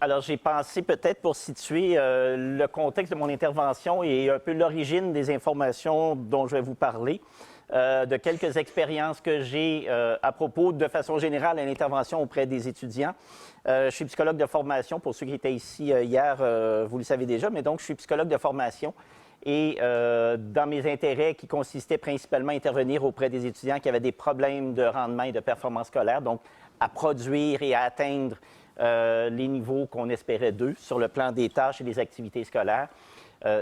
Alors, j'ai pensé peut-être pour situer le contexte de mon intervention et un peu l'origine des informations dont je vais vous parler, de quelques expériences que j'ai à propos, de façon générale, à l'intervention auprès des étudiants. Je suis psychologue de formation, pour ceux qui étaient ici hier, vous le savez déjà, mais donc je suis psychologue de formation. Et dans mes intérêts qui consistaient principalement à intervenir auprès des étudiants qui avaient des problèmes de rendement et de performance scolaire, donc à produire et à atteindre les niveaux qu'on espérait d'eux sur le plan des tâches et des activités scolaires.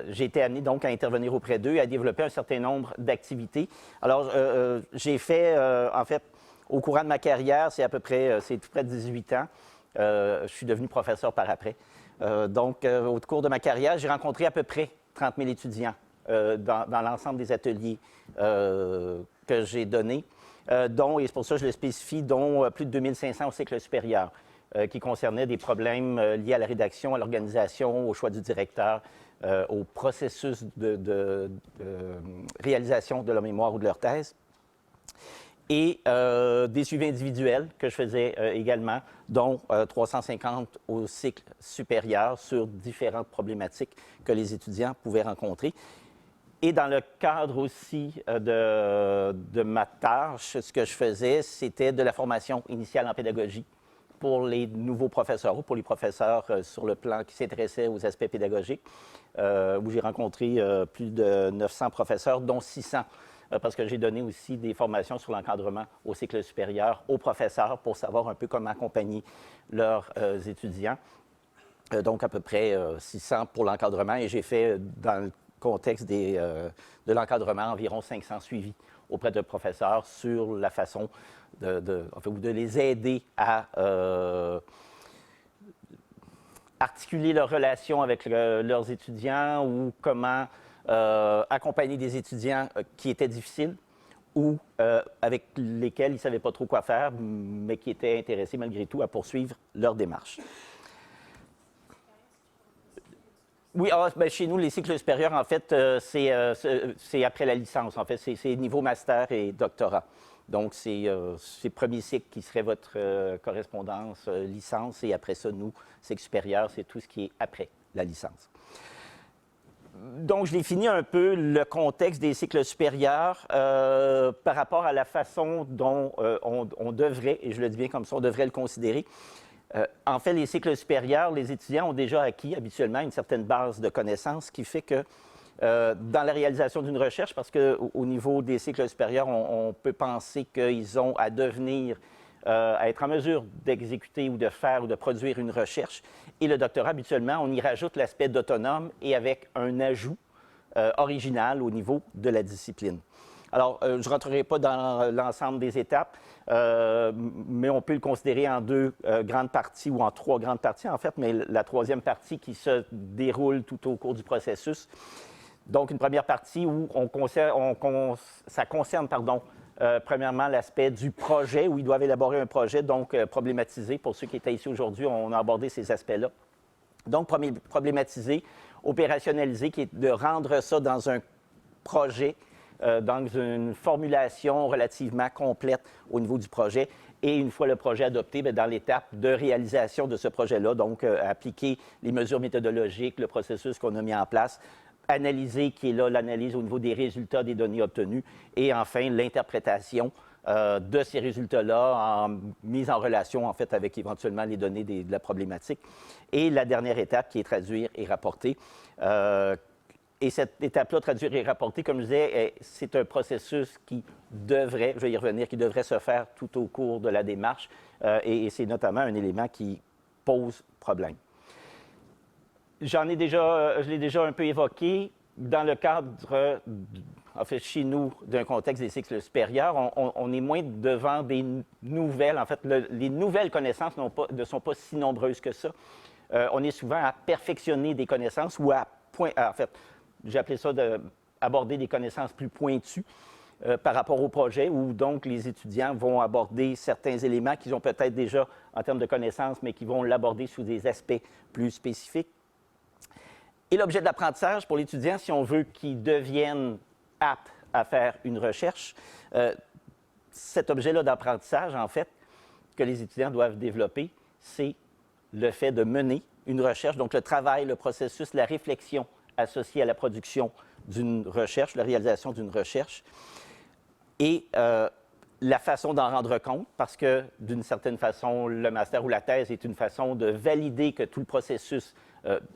J'ai été amené donc à intervenir auprès d'eux et à développer un certain nombre d'activités. Alors, j'ai fait, en fait, au courant de ma carrière, c'est tout près de 18 ans. Je suis devenu professeur par après. Donc, au cours de ma carrière, j'ai rencontré à peu près 30 000 étudiants dans l'ensemble des ateliers que j'ai donnés, dont, et c'est pour ça que je le spécifie, dont plus de 2500 au cycle supérieur, qui concernaient des problèmes liés à la rédaction, à l'organisation, au choix du directeur, au processus de réalisation de leur mémoire ou de leur thèse. Et des suivis individuels que je faisais également, dont 350 au cycle supérieur sur différentes problématiques que les étudiants pouvaient rencontrer. Et dans le cadre aussi de ma tâche, ce que je faisais, c'était de la formation initiale en pédagogie pour les nouveaux professeurs ou pour les professeurs sur le plan qui s'intéressaient aux aspects pédagogiques, où j'ai rencontré plus de 900 professeurs, dont 600 parce que j'ai donné aussi des formations sur l'encadrement au cycle supérieur aux professeurs pour savoir un peu comment accompagner leurs étudiants. Donc, à peu près 600 pour l'encadrement et j'ai fait, dans le contexte de l'encadrement, environ 500 suivis auprès de professeurs sur la façon de les aider à articuler leurs relations avec leurs étudiants ou comment accompagner des étudiants qui étaient difficiles ou avec lesquels ils ne savaient pas trop quoi faire, mais qui étaient intéressés malgré tout à poursuivre leur démarche. Oui, chez nous, les cycles supérieurs, en fait, c'est après la licence. En fait, c'est niveau master et doctorat. Donc, c'est le premier cycle qui serait votre correspondance licence et après ça, nous, cycle supérieur, c'est tout ce qui est après la licence. Donc, je définis un peu le contexte des cycles supérieurs par rapport à la façon dont on devrait, et je le dis bien comme ça, on devrait le considérer. En fait, les cycles supérieurs, les étudiants ont déjà acquis habituellement une certaine base de connaissances qui fait que dans la réalisation d'une recherche, parce qu'au niveau des cycles supérieurs, on peut penser qu'ils ont à devenir à être en mesure d'exécuter ou de faire ou de produire une recherche. Et le doctorat, habituellement, on y rajoute l'aspect d'autonome et avec un ajout original au niveau de la discipline. Alors, je ne rentrerai pas dans l'ensemble des étapes, mais on peut le considérer en deux grandes parties ou en trois grandes parties, en fait, mais la troisième partie qui se déroule tout au cours du processus. Donc, une première partie où ça concerne, premièrement, l'aspect du projet, où ils doivent élaborer un projet, donc problématiser. Pour ceux qui étaient ici aujourd'hui, on a abordé ces aspects-là. Donc, problématiser, opérationnaliser, qui est de rendre ça dans un projet, dans une formulation relativement complète au niveau du projet. Et une fois le projet adopté, bien, dans l'étape de réalisation de ce projet-là, donc appliquer les mesures méthodologiques, le processus qu'on a mis en place, analyser, qui est là l'analyse au niveau des résultats des données obtenues, et enfin l'interprétation de ces résultats-là mise en relation en fait avec éventuellement les données de la problématique. Et la dernière étape qui est traduire et rapporter. Et cette étape-là, traduire et rapporter, comme je disais, c'est un processus qui devrait, je vais y revenir, qui devrait se faire tout au cours de la démarche et c'est notamment un élément qui pose problème. Je l'ai déjà un peu évoqué dans le cadre, en fait, chez nous, d'un contexte des cycles supérieurs, on est moins devant des nouvelles. En fait, les nouvelles connaissances ne sont pas si nombreuses que ça. On est souvent à perfectionner des connaissances ou en fait, j'ai appelé ça aborder des connaissances plus pointues par rapport au projet, où donc les étudiants vont aborder certains éléments qu'ils ont peut-être déjà en termes de connaissances, mais qui vont l'aborder sous des aspects plus spécifiques. Et l'objet de l'apprentissage pour l'étudiant, si on veut qu'il devienne apte à faire une recherche, cet objet-là d'apprentissage, en fait, que les étudiants doivent développer, c'est le fait de mener une recherche, donc le travail, le processus, la réflexion associée à la production d'une recherche, la réalisation d'une recherche, et la façon d'en rendre compte, parce que d'une certaine façon, le master ou la thèse est une façon de valider que tout le processus,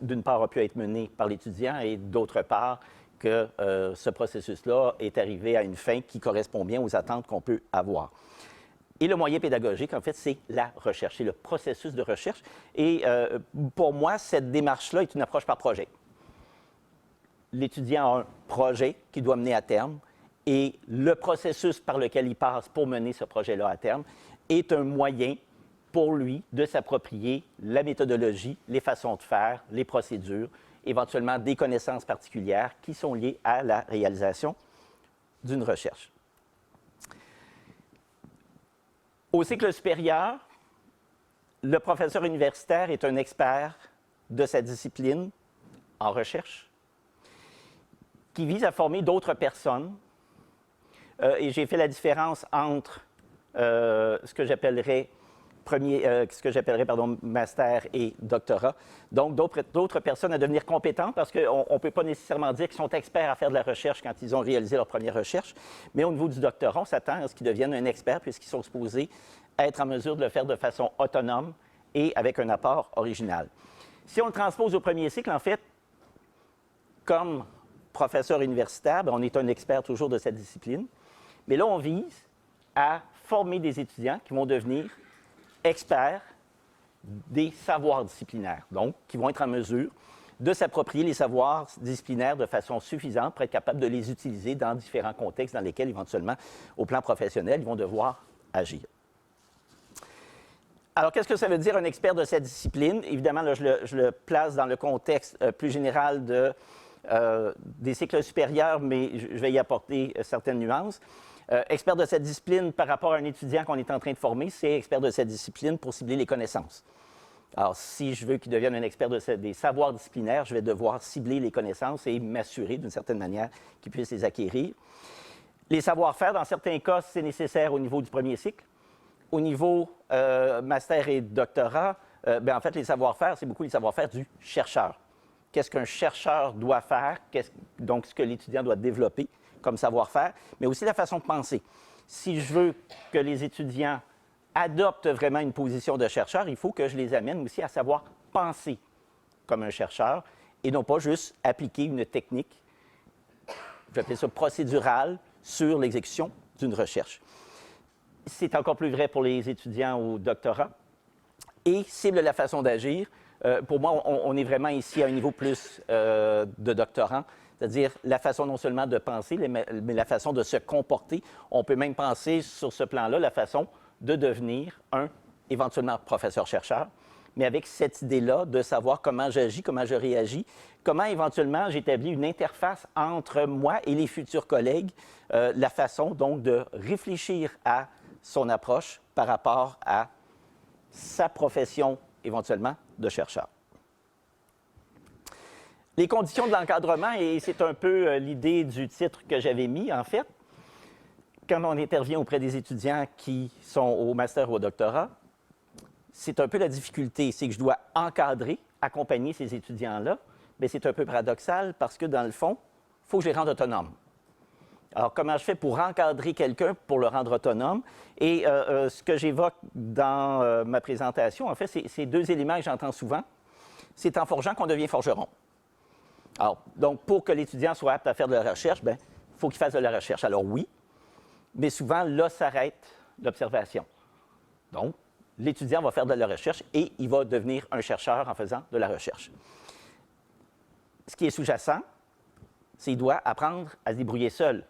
d'une part, a pu être mené par l'étudiant et d'autre part, que ce processus-là est arrivé à une fin qui correspond bien aux attentes qu'on peut avoir. Et le moyen pédagogique, en fait, c'est la recherche, c'est le processus de recherche. Et pour moi, cette démarche-là est une approche par projet. L'étudiant a un projet qu'il doit mener à terme et le processus par lequel il passe pour mener ce projet-là à terme est un moyen pour lui de s'approprier la méthodologie, les façons de faire, les procédures, éventuellement des connaissances particulières qui sont liées à la réalisation d'une recherche. Au cycle supérieur, le professeur universitaire est un expert de sa discipline en recherche qui vise à former d'autres personnes. Et j'ai fait la différence entre ce que j'appellerais master et doctorat. Donc, d'autres personnes à devenir compétentes parce qu'on ne peut pas nécessairement dire qu'ils sont experts à faire de la recherche quand ils ont réalisé leur première recherche. Mais au niveau du doctorat, on s'attend à ce qu'ils deviennent un expert puisqu'ils sont supposés être en mesure de le faire de façon autonome et avec un apport original. Si on le transpose au premier cycle, en fait, comme professeur universitaire, on est un expert toujours de cette discipline. Mais là, on vise à former des étudiants qui vont devenir experts des savoirs disciplinaires, donc qui vont être en mesure de s'approprier les savoirs disciplinaires de façon suffisante pour être capables de les utiliser dans différents contextes dans lesquels, éventuellement, au plan professionnel, ils vont devoir agir. Alors, qu'est-ce que ça veut dire un expert de cette discipline? Évidemment, là, je le place dans le contexte plus général des cycles supérieurs, mais je vais y apporter certaines nuances. Expert de cette discipline par rapport à un étudiant qu'on est en train de former, c'est expert de cette discipline pour cibler les connaissances. Alors, si je veux qu'il devienne un expert des savoirs disciplinaires, je vais devoir cibler les connaissances et m'assurer d'une certaine manière qu'il puisse les acquérir. Les savoir-faire, dans certains cas, c'est nécessaire au niveau du premier cycle. Au niveau master et doctorat, en fait, les savoir-faire, c'est beaucoup les savoir-faire du chercheur. Qu'est-ce qu'un chercheur doit faire, donc ce que l'étudiant doit développer comme savoir-faire, mais aussi la façon de penser. Si je veux que les étudiants adoptent vraiment une position de chercheur, il faut que je les amène aussi à savoir penser comme un chercheur et non pas juste appliquer une technique, je vais appeler ça procédurale, sur l'exécution d'une recherche. C'est encore plus vrai pour les étudiants au doctorat. Et cible la façon d'agir. Pour moi, on est vraiment ici à un niveau plus de doctorant, c'est-à-dire la façon non seulement de penser, mais la façon de se comporter. On peut même penser sur ce plan-là la façon de devenir éventuellement professeur-chercheur, mais avec cette idée-là de savoir comment j'agis, comment je réagis, comment éventuellement j'établis une interface entre moi et les futurs collègues, la façon donc de réfléchir à son approche par rapport à sa profession éventuellement de chercheur. Les conditions de l'encadrement, et c'est un peu l'idée du titre que j'avais mis, en fait, quand on intervient auprès des étudiants qui sont au master ou au doctorat, c'est un peu la difficulté, c'est que je dois encadrer, accompagner ces étudiants-là, mais c'est un peu paradoxal parce que, dans le fond, il faut que je les rende autonomes. Alors, comment je fais pour encadrer quelqu'un, pour le rendre autonome? Et ce que j'évoque dans ma présentation, en fait, c'est deux éléments que j'entends souvent. C'est en forgeant qu'on devient forgeron. Alors, donc, pour que l'étudiant soit apte à faire de la recherche, il faut qu'il fasse de la recherche. Alors oui, mais souvent, là s'arrête l'observation. Donc, l'étudiant va faire de la recherche et il va devenir un chercheur en faisant de la recherche. Ce qui est sous-jacent, c'est qu'il doit apprendre à se débrouiller seul.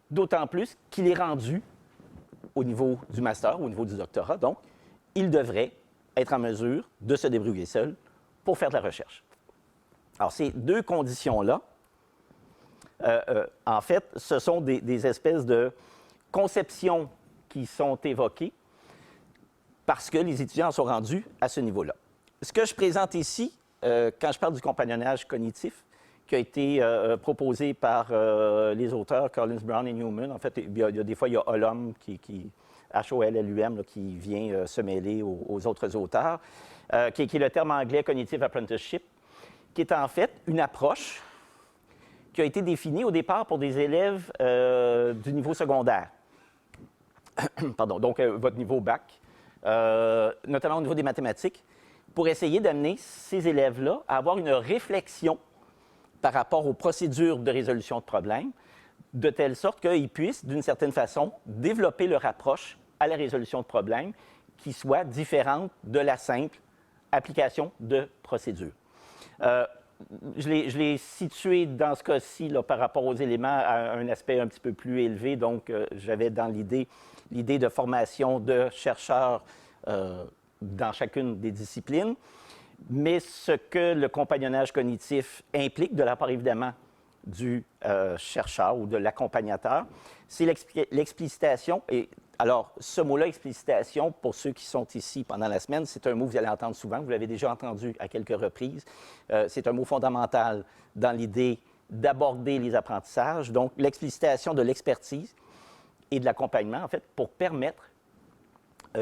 D'autant plus qu'il est rendu au niveau du master, au niveau du doctorat. Donc, il devrait être en mesure de se débrouiller seul pour faire de la recherche. Alors, ces deux conditions-là, en fait, ce sont des espèces de conceptions qui sont évoquées parce que les étudiants sont rendus à ce niveau-là. Ce que je présente ici, quand je parle du compagnonnage cognitif, qui a été proposé par les auteurs Collins, Brown et Newman. En fait, des fois, il y a Holum, H-O-L-L-U-M, qui vient se mêler aux autres auteurs. qui est le terme anglais Cognitive Apprenticeship, qui est en fait une approche qui a été définie au départ pour des élèves du niveau secondaire. Pardon, donc votre niveau bac, notamment au niveau des mathématiques, pour essayer d'amener ces élèves-là à avoir une réflexion par rapport aux procédures de résolution de problèmes, de telle sorte qu'ils puissent, d'une certaine façon, développer leur approche à la résolution de problèmes qui soit différente de la simple application de procédures. Je l'ai situé dans ce cas-ci par rapport aux éléments à un aspect un petit peu plus élevé. Donc, j'avais dans l'idée de formation de chercheurs dans chacune des disciplines. Mais ce que le compagnonnage cognitif implique, de la part évidemment du chercheur ou de l'accompagnateur, c'est l'explicitation. Et alors, ce mot-là, explicitation, pour ceux qui sont ici pendant la semaine, c'est un mot que vous allez entendre souvent, vous l'avez déjà entendu à quelques reprises. C'est un mot fondamental dans l'idée d'aborder les apprentissages. Donc, l'explicitation de l'expertise et de l'accompagnement, en fait, pour permettre,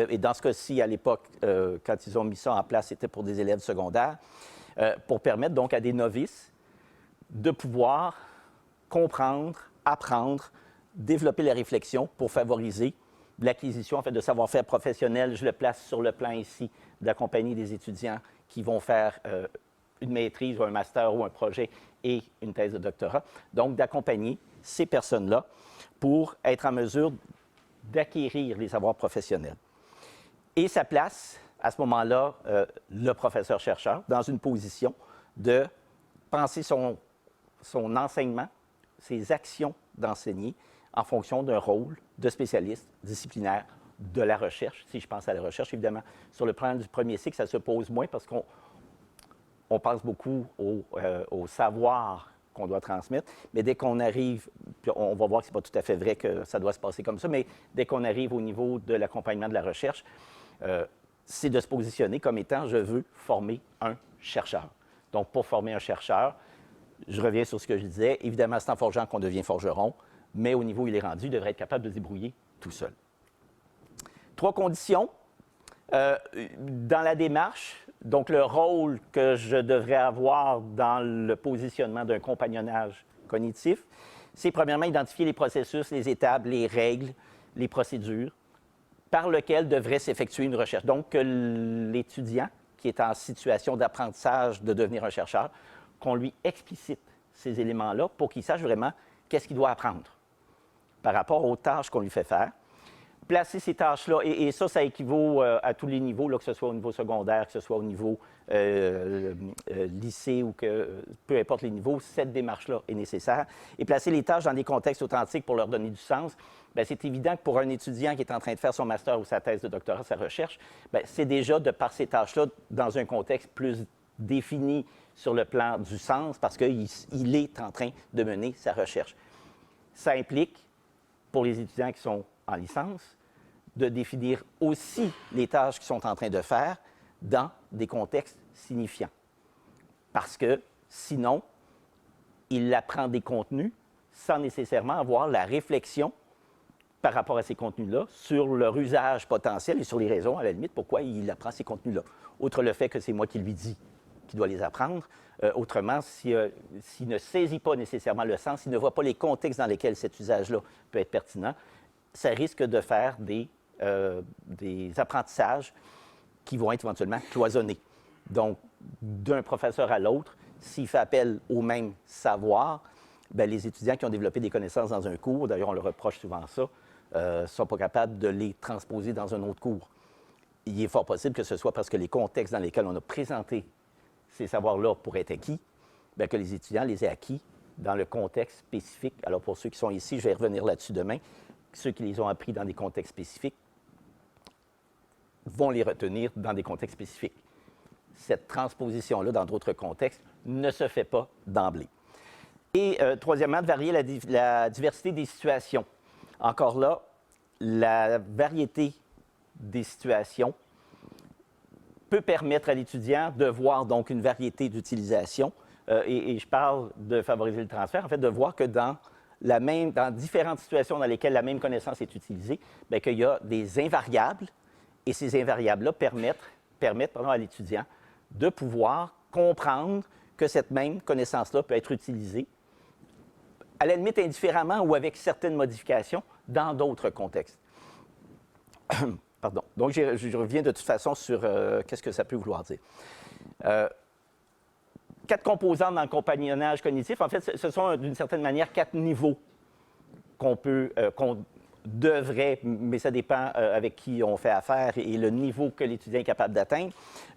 et dans ce cas-ci, à l'époque, quand ils ont mis ça en place, c'était pour des élèves secondaires, pour permettre donc à des novices de pouvoir comprendre, apprendre, développer la réflexion pour favoriser l'acquisition en fait, de savoir-faire professionnel. Je le place sur le plan ici d'accompagner des étudiants qui vont faire une maîtrise ou un master ou un projet et une thèse de doctorat. Donc, d'accompagner ces personnes-là pour être en mesure d'acquérir les savoirs professionnels. Et ça place, à ce moment-là, le professeur-chercheur dans une position de penser son enseignement, ses actions d'enseigner en fonction d'un rôle de spécialiste disciplinaire de la recherche. Si je pense à la recherche, évidemment, sur le plan du premier cycle, ça se pose moins parce qu'on pense beaucoup au savoir qu'on doit transmettre, mais dès qu'on arrive, puis on va voir que ce n'est pas tout à fait vrai que ça doit se passer comme ça, mais dès qu'on arrive au niveau de l'accompagnement de la recherche, c'est de se positionner comme étant « je veux former un chercheur ». Donc, pour former un chercheur, je reviens sur ce que je disais, évidemment, c'est en forgeant qu'on devient forgeron, mais au niveau où il est rendu, il devrait être capable de se débrouiller tout seul. 3 conditions. Dans la démarche, donc le rôle que je devrais avoir dans le positionnement d'un compagnonnage cognitif, c'est premièrement identifier les processus, les étapes, les règles, les procédures par lesquelles devrait s'effectuer une recherche. Donc, que l'étudiant qui est en situation d'apprentissage de devenir un chercheur, qu'on lui explicite ces éléments-là pour qu'il sache vraiment qu'est-ce qu'il doit apprendre par rapport aux tâches qu'on lui fait faire. Placer ces tâches-là, et ça équivaut à tous les niveaux, là, que ce soit au niveau secondaire, que ce soit au niveau lycée ou que peu importe les niveaux, cette démarche-là est nécessaire. Et placer les tâches dans des contextes authentiques pour leur donner du sens, bien, c'est évident que pour un étudiant qui est en train de faire son master ou sa thèse de doctorat, sa recherche, bien, c'est déjà de par ces tâches-là dans un contexte plus défini sur le plan du sens parce qu'il est en train de mener sa recherche. Ça implique, pour les étudiants qui sont en licence, de définir aussi les tâches qu'ils sont en train de faire dans des contextes signifiants. Parce que sinon, il apprend des contenus sans nécessairement avoir la réflexion par rapport à ces contenus-là sur leur usage potentiel et sur les raisons, à la limite, pourquoi il apprend ces contenus-là. Outre le fait que c'est moi qui lui dis qu'il doit les apprendre, autrement, s'il ne saisit pas nécessairement le sens, s'il ne voit pas les contextes dans lesquels cet usage-là peut être pertinent, ça risque de faire des apprentissages qui vont être éventuellement cloisonnés. Donc, d'un professeur à l'autre, s'il fait appel au même savoir, bien, les étudiants qui ont développé des connaissances dans un cours, d'ailleurs, on leur reproche souvent ça, ne sont pas capables de les transposer dans un autre cours. Il est fort possible que ce soit parce que les contextes dans lesquels on a présenté ces savoirs-là pour être acquis, bien, que les étudiants les aient acquis dans le contexte spécifique. Alors, pour ceux qui sont ici, je vais revenir là-dessus demain, ceux qui les ont appris dans des contextes spécifiques vont les retenir dans des contextes spécifiques. Cette transposition-là, dans d'autres contextes, ne se fait pas d'emblée. Et troisièmement, de varier la diversité des situations. Encore là, la variété des situations peut permettre à l'étudiant de voir donc une variété d'utilisation. Et je parle de favoriser le transfert, en fait, de voir que dans différentes situations dans lesquelles la même connaissance est utilisée, bien, qu'il y a des invariables, et ces invariables-là permettre à l'étudiant de pouvoir comprendre que cette même connaissance-là peut être utilisée, à la limite indifféremment ou avec certaines modifications, dans d'autres contextes. Pardon. Donc, je reviens de toute façon sur qu'est-ce que ça peut vouloir dire. 4 composantes dans le compagnonnage cognitif. En fait, ce sont d'une certaine manière 4 niveaux qu'on devrait, mais ça dépend avec qui on fait affaire et le niveau que l'étudiant est capable d'atteindre.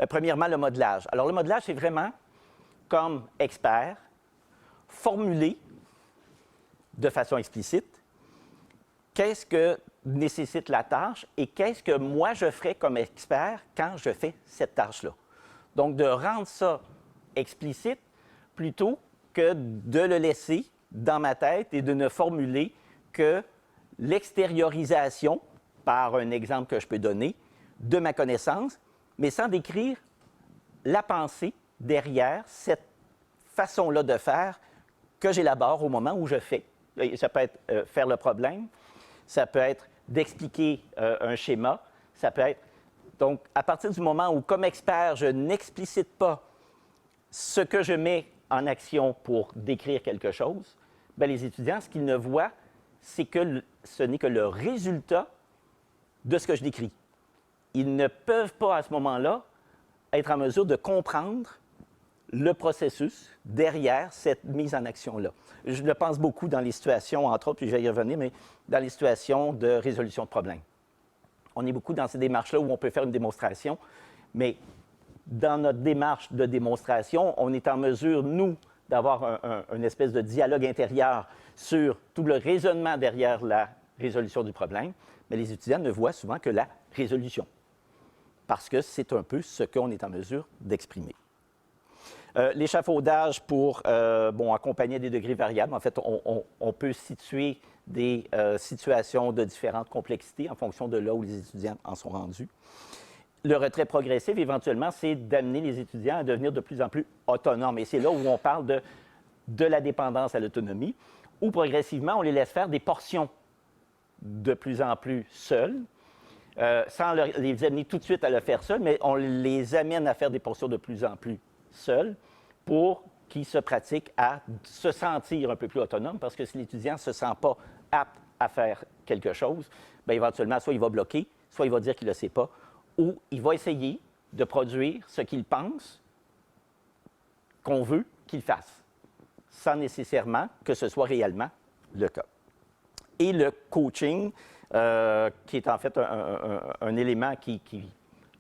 Premièrement, le modelage. Alors, le modelage, c'est vraiment, comme expert, formuler de façon explicite qu'est-ce que nécessite la tâche et qu'est-ce que moi je ferais comme expert quand je fais cette tâche-là. Donc, de rendre ça explicite plutôt que de le laisser dans ma tête et de ne formuler que l'extériorisation, par un exemple que je peux donner, de ma connaissance, mais sans décrire la pensée derrière cette façon-là de faire que j'élabore au moment où je fais. Ça peut être faire le problème, ça peut être d'expliquer un schéma, ça peut être... Donc, à partir du moment où, comme expert, je n'explicite pas ce que je mets en action pour décrire quelque chose, bien, les étudiants, ce qu'ils ne voient, c'est que ce n'est que le résultat de ce que je décris. Ils ne peuvent pas, à ce moment-là, être en mesure de comprendre le processus derrière cette mise en action-là. Je le pense beaucoup dans les situations, entre autres, puis je vais y revenir, mais dans les situations de résolution de problèmes. On est beaucoup dans ces démarches-là où on peut faire une démonstration, mais dans notre démarche de démonstration, on est en mesure, nous, d'avoir une espèce de dialogue intérieur sur tout le raisonnement derrière la résolution du problème, mais les étudiants ne voient souvent que la résolution, parce que c'est un peu ce qu'on est en mesure d'exprimer. L'échafaudage pour accompagner des degrés variables. En fait, on peut situer des situations de différentes complexités en fonction de là où les étudiants en sont rendus. Le retrait progressif, éventuellement, c'est d'amener les étudiants à devenir de plus en plus autonomes. Et c'est là où on parle de la dépendance à l'autonomie, où progressivement, on les laisse faire des portions de plus en plus seuls, sans les amener tout de suite à le faire seuls, mais on les amène à faire des portions de plus en plus seuls pour qu'ils se pratiquent à se sentir un peu plus autonome, parce que si l'étudiant ne se sent pas apte à faire quelque chose, bien, éventuellement, soit il va bloquer, soit il va dire qu'il ne le sait pas, ou il va essayer de produire ce qu'il pense qu'on veut qu'il fasse, sans nécessairement que ce soit réellement le cas. Et le coaching, qui est en fait un élément qui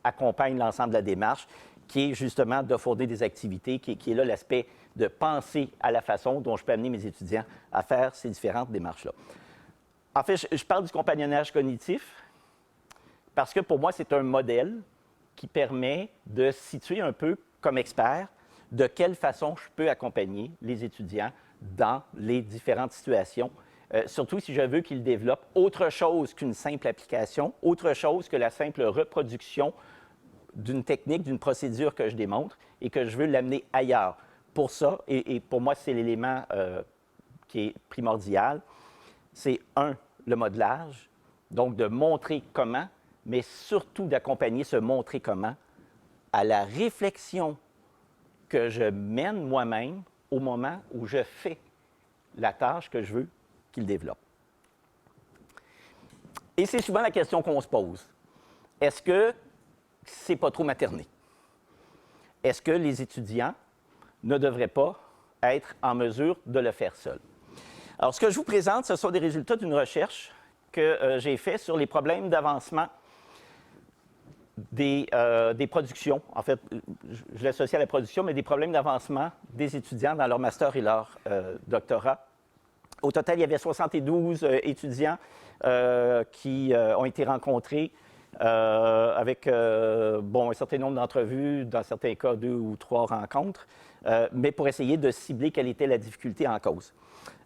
accompagne l'ensemble de la démarche, qui est justement de fournir des activités, qui est là l'aspect de penser à la façon dont je peux amener mes étudiants à faire ces différentes démarches-là. En fait, je parle du compagnonnage cognitif parce que pour moi, c'est un modèle qui permet de situer un peu comme expert de quelle façon je peux accompagner les étudiants dans les différentes situations, surtout si je veux qu'ils développent autre chose qu'une simple application, autre chose que la simple reproduction d'une technique, d'une procédure que je démontre et que je veux l'amener ailleurs. Pour ça, et pour moi, c'est l'élément qui est primordial, c'est le modelage, donc de montrer comment, mais surtout d'accompagner ce montrer comment à la réflexion que je mène moi-même au moment où je fais la tâche que je veux qu'il développe. Et c'est souvent la question qu'on se pose. Est-ce que c'est pas trop materné? Est-ce que les étudiants ne devraient pas être en mesure de le faire seuls? Alors, ce que je vous présente, ce sont des résultats d'une recherche que j'ai faite sur les problèmes d'avancement des productions. En fait, je l'associe à la production, mais des problèmes d'avancement des étudiants dans leur master et leur doctorat. Au total, il y avait 72 étudiants qui ont été rencontrés avec un certain nombre d'entrevues, dans certains cas 2 ou 3 rencontres, mais pour essayer de cibler quelle était la difficulté en cause.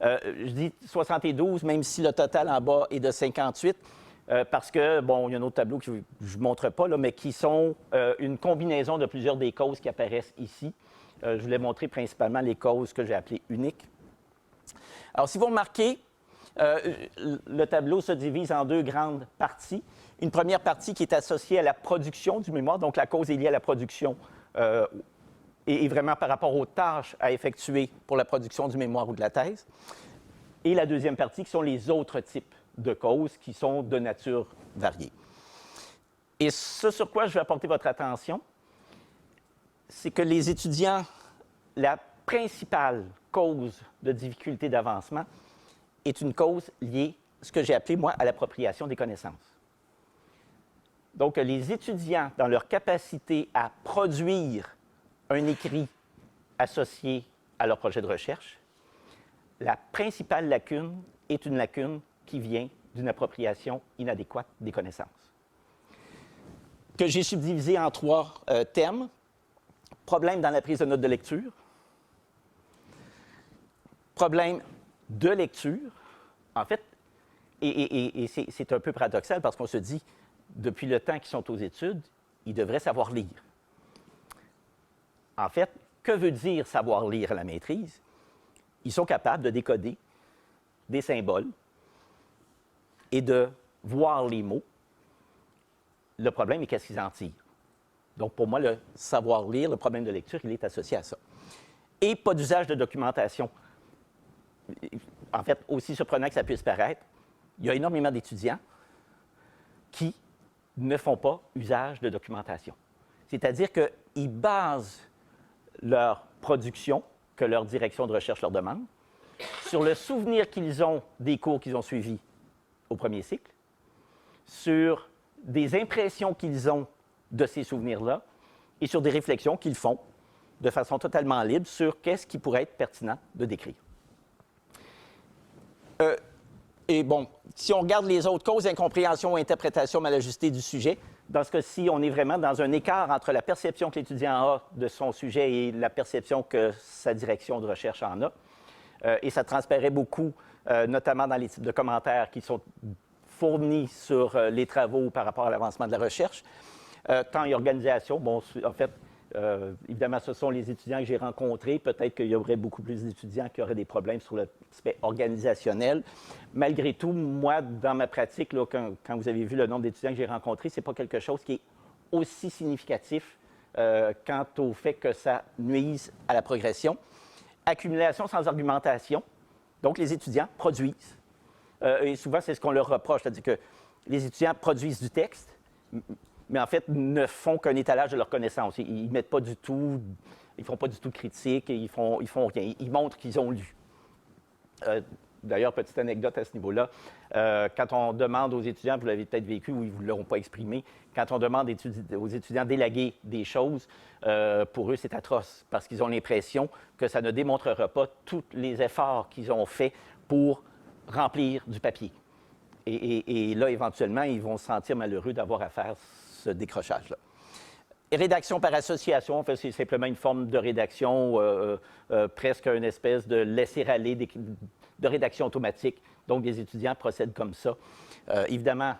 Je dis 72, même si le total en bas est de 58, parce que, il y a un autre tableau que je ne montre pas, là, mais qui sont une combinaison de plusieurs des causes qui apparaissent ici. Je voulais montrer principalement les causes que j'ai appelées uniques. Alors, si vous remarquez, Le tableau se divise en deux grandes parties. Une première partie qui est associée à la production du mémoire, donc la cause est liée à la production et vraiment par rapport aux tâches à effectuer pour la production du mémoire ou de la thèse. Et la deuxième partie qui sont les autres types de causes qui sont de nature variée. Et ce sur quoi je vais apporter votre attention, c'est que les étudiants, la principale cause de difficulté d'avancement est une cause liée, ce que j'ai appelé, moi, à l'appropriation des connaissances. Donc, les étudiants, dans leur capacité à produire un écrit associé à leur projet de recherche, la principale lacune est une lacune qui vient d'une appropriation inadéquate des connaissances, que j'ai subdivisé en trois thèmes. Problème dans la prise de notes de lecture, problème de lecture, en fait, et c'est un peu paradoxal parce qu'on se dit, depuis le temps qu'ils sont aux études, ils devraient savoir lire. En fait, que veut dire savoir lire à la maîtrise? Ils sont capables de décoder des symboles et de voir les mots. Le problème est qu'est-ce qu'ils en tirent. Donc, pour moi, le savoir lire, le problème de lecture, il est associé à ça. Et pas d'usage de documentation. En fait, aussi surprenant que ça puisse paraître, il y a énormément d'étudiants qui ne font pas usage de documentation. C'est-à-dire qu'ils basent leur production, que leur direction de recherche leur demande, sur le souvenir qu'ils ont des cours qu'ils ont suivis au premier cycle, sur des impressions qu'ils ont de ces souvenirs-là et sur des réflexions qu'ils font de façon totalement libre sur qu'est-ce qui pourrait être pertinent de décrire. Et bon, si on regarde les autres causes, incompréhension ou interprétation mal ajustée du sujet, dans ce cas-ci, on est vraiment dans un écart entre la perception que l'étudiant a de son sujet et la perception que sa direction de recherche en a. Et ça transparaît beaucoup, notamment dans les types de commentaires qui sont fournis sur les travaux par rapport à l'avancement de la recherche. Temps et organisation, bon, en fait, évidemment, ce sont les étudiants que j'ai rencontrés. Peut-être qu'il y aurait beaucoup plus d'étudiants qui auraient des problèmes sur l'aspect organisationnel. Malgré tout, moi, dans ma pratique, là, quand vous avez vu le nombre d'étudiants que j'ai rencontrés, ce n'est pas quelque chose qui est aussi significatif quant au fait que ça nuise à la progression. Accumulation sans argumentation. Donc, les étudiants produisent. Et souvent, c'est ce qu'on leur reproche, c'est-à-dire que les étudiants produisent du texte, mais en fait, ne font qu'un étalage de leurs connaissances. Ils ne mettent pas du tout, ils font pas du tout de critique, ils font rien. Ils montrent qu'ils ont lu. D'ailleurs, petite anecdote à ce niveau-là, quand on demande aux étudiants, vous l'avez peut-être vécu ou ils ne vous l'auront pas exprimé, quand on demande aux étudiants d'élaguer des choses, pour eux, c'est atroce, parce qu'ils ont l'impression que ça ne démontrera pas tous les efforts qu'ils ont faits pour remplir du papier. Et là, éventuellement, ils vont se sentir malheureux d'avoir à faire ce décrochage-là. Et rédaction par association, en fait, c'est simplement une forme de rédaction, presque une espèce de laisser-aller, de rédaction automatique. Donc, des étudiants procèdent comme ça. Évidemment,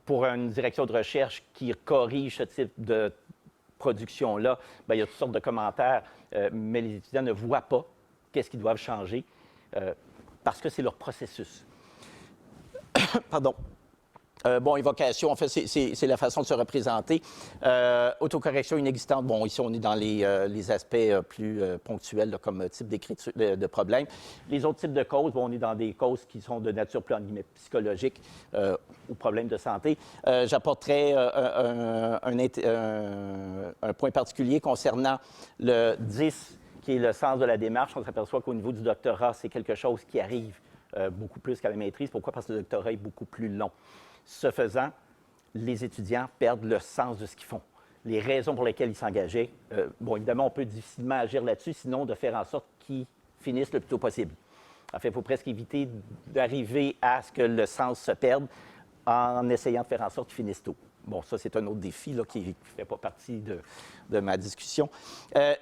pour une direction de recherche qui corrige ce type de production-là, bien, il y a toutes sortes de commentaires, mais les étudiants ne voient pas qu'est-ce qu'ils doivent changer parce que c'est leur processus. Pardon. Bon, évocation, en fait, c'est la façon de se représenter. Autocorrection inexistante, bon, ici, on est dans les aspects plus ponctuels, là, comme type d'écriture de problème. Les autres types de causes, bon, on est dans des causes qui sont de nature plus, en guillemets, psychologique ou problèmes de santé. J'apporterai un point particulier concernant le 10, qui est le sens de la démarche. On s'aperçoit qu'au niveau du doctorat, c'est quelque chose qui arrive beaucoup plus qu'à la maîtrise. Pourquoi? Parce que le doctorat est beaucoup plus long. Ce faisant, les étudiants perdent le sens de ce qu'ils font, les raisons pour lesquelles ils s'engageaient. Bon, évidemment, on peut difficilement agir là-dessus, sinon de faire en sorte qu'ils finissent le plus tôt possible. En fait, il faut presque éviter d'arriver à ce que le sens se perde en essayant de faire en sorte qu'ils finissent tôt. Bon, ça, c'est un autre défi là, qui ne fait pas partie de ma discussion.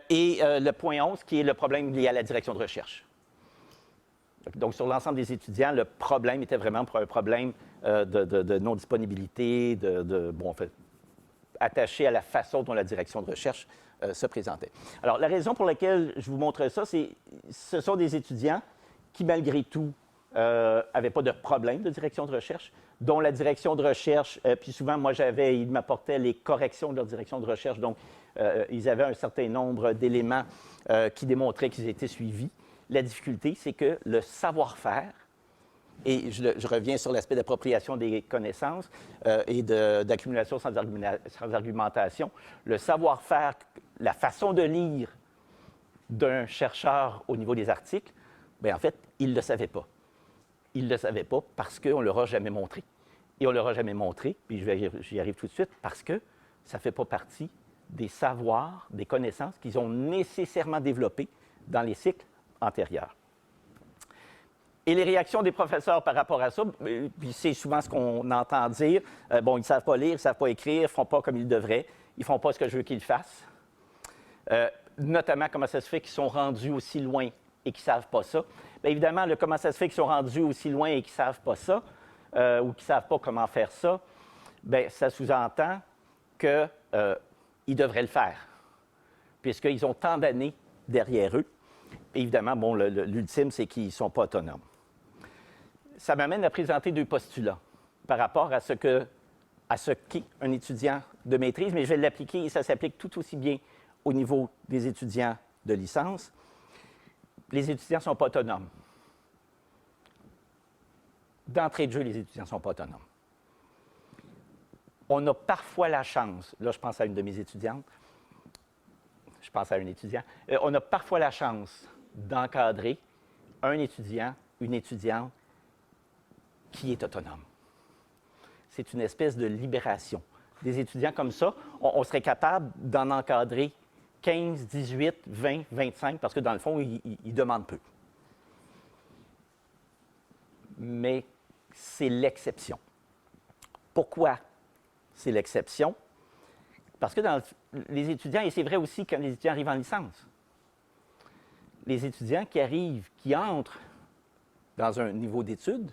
Et le point 11, qui est le problème lié à la direction de recherche. Donc, sur l'ensemble des étudiants, le problème était vraiment un problème de non-disponibilité, bon, en fait, attaché à la façon dont la direction de recherche se présentait. Alors, la raison pour laquelle je vous montre ça, c'est que ce sont des étudiants qui, malgré tout, n'avaient pas de problème de direction de recherche, dont la direction de recherche, puis souvent, moi, ils m'apportaient les corrections de leur direction de recherche, donc ils avaient un certain nombre d'éléments qui démontraient qu'ils étaient suivis. La difficulté, c'est que le savoir-faire, et je reviens sur l'aspect d'appropriation des connaissances et d'accumulation sans argumentation, le savoir-faire, la façon de lire d'un chercheur au niveau des articles, bien, en fait, il ne le savait pas. Il ne le savait pas parce qu'on ne leur a jamais montré. Et on ne leur a jamais montré, puis j'y arrive tout de suite, parce que ça ne fait pas partie des savoirs, des connaissances qu'ils ont nécessairement développées dans les cycles antérieurs. Et les réactions des professeurs par rapport à ça, puis c'est souvent ce qu'on entend dire, bon, ils ne savent pas lire, ils ne savent pas écrire, ils ne font pas comme ils devraient, ils ne font pas ce que je veux qu'ils fassent. Notamment, comment ça se fait qu'ils sont rendus aussi loin et qu'ils ne savent pas ça. Bien, évidemment, comment ça se fait qu'ils sont rendus aussi loin et qu'ils ne savent pas ça, ou qu'ils ne savent pas comment faire ça, bien, ça sous-entend qu'ils devraient le faire, puisqu'ils ont tant d'années derrière eux. Et évidemment, bon, l'ultime, c'est qu'ils ne sont pas autonomes. Ça m'amène à présenter deux postulats par rapport à ce qu'est un étudiant de maîtrise, mais je vais l'appliquer et ça s'applique tout aussi bien au niveau des étudiants de licence. Les étudiants ne sont pas autonomes. D'entrée de jeu, les étudiants ne sont pas autonomes. On a parfois la chance, là je pense à une de mes étudiantes, je pense à un étudiant, on a parfois la chance d'encadrer un étudiant, une étudiante qui est autonome. C'est une espèce de libération. Des étudiants comme ça, on serait capable d'en encadrer 15, 18, 20, 25, parce que dans le fond, ils demandent peu. Mais c'est l'exception. Pourquoi c'est l'exception? Parce que les étudiants, et c'est vrai aussi quand les étudiants arrivent en licence, les étudiants qui entrent dans un niveau d'études,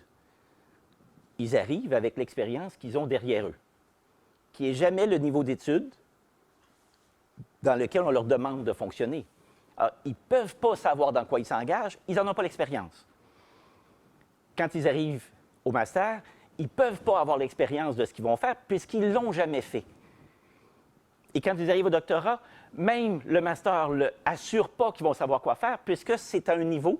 ils arrivent avec l'expérience qu'ils ont derrière eux, qui n'est jamais le niveau d'études dans lequel on leur demande de fonctionner. Alors, ils ne peuvent pas savoir dans quoi ils s'engagent, ils n'en ont pas l'expérience. Quand ils arrivent au master, ils ne peuvent pas avoir l'expérience de ce qu'ils vont faire puisqu'ils ne l'ont jamais fait. Et quand ils arrivent au doctorat, même le master ne assure pas qu'ils vont savoir quoi faire puisque c'est à un niveau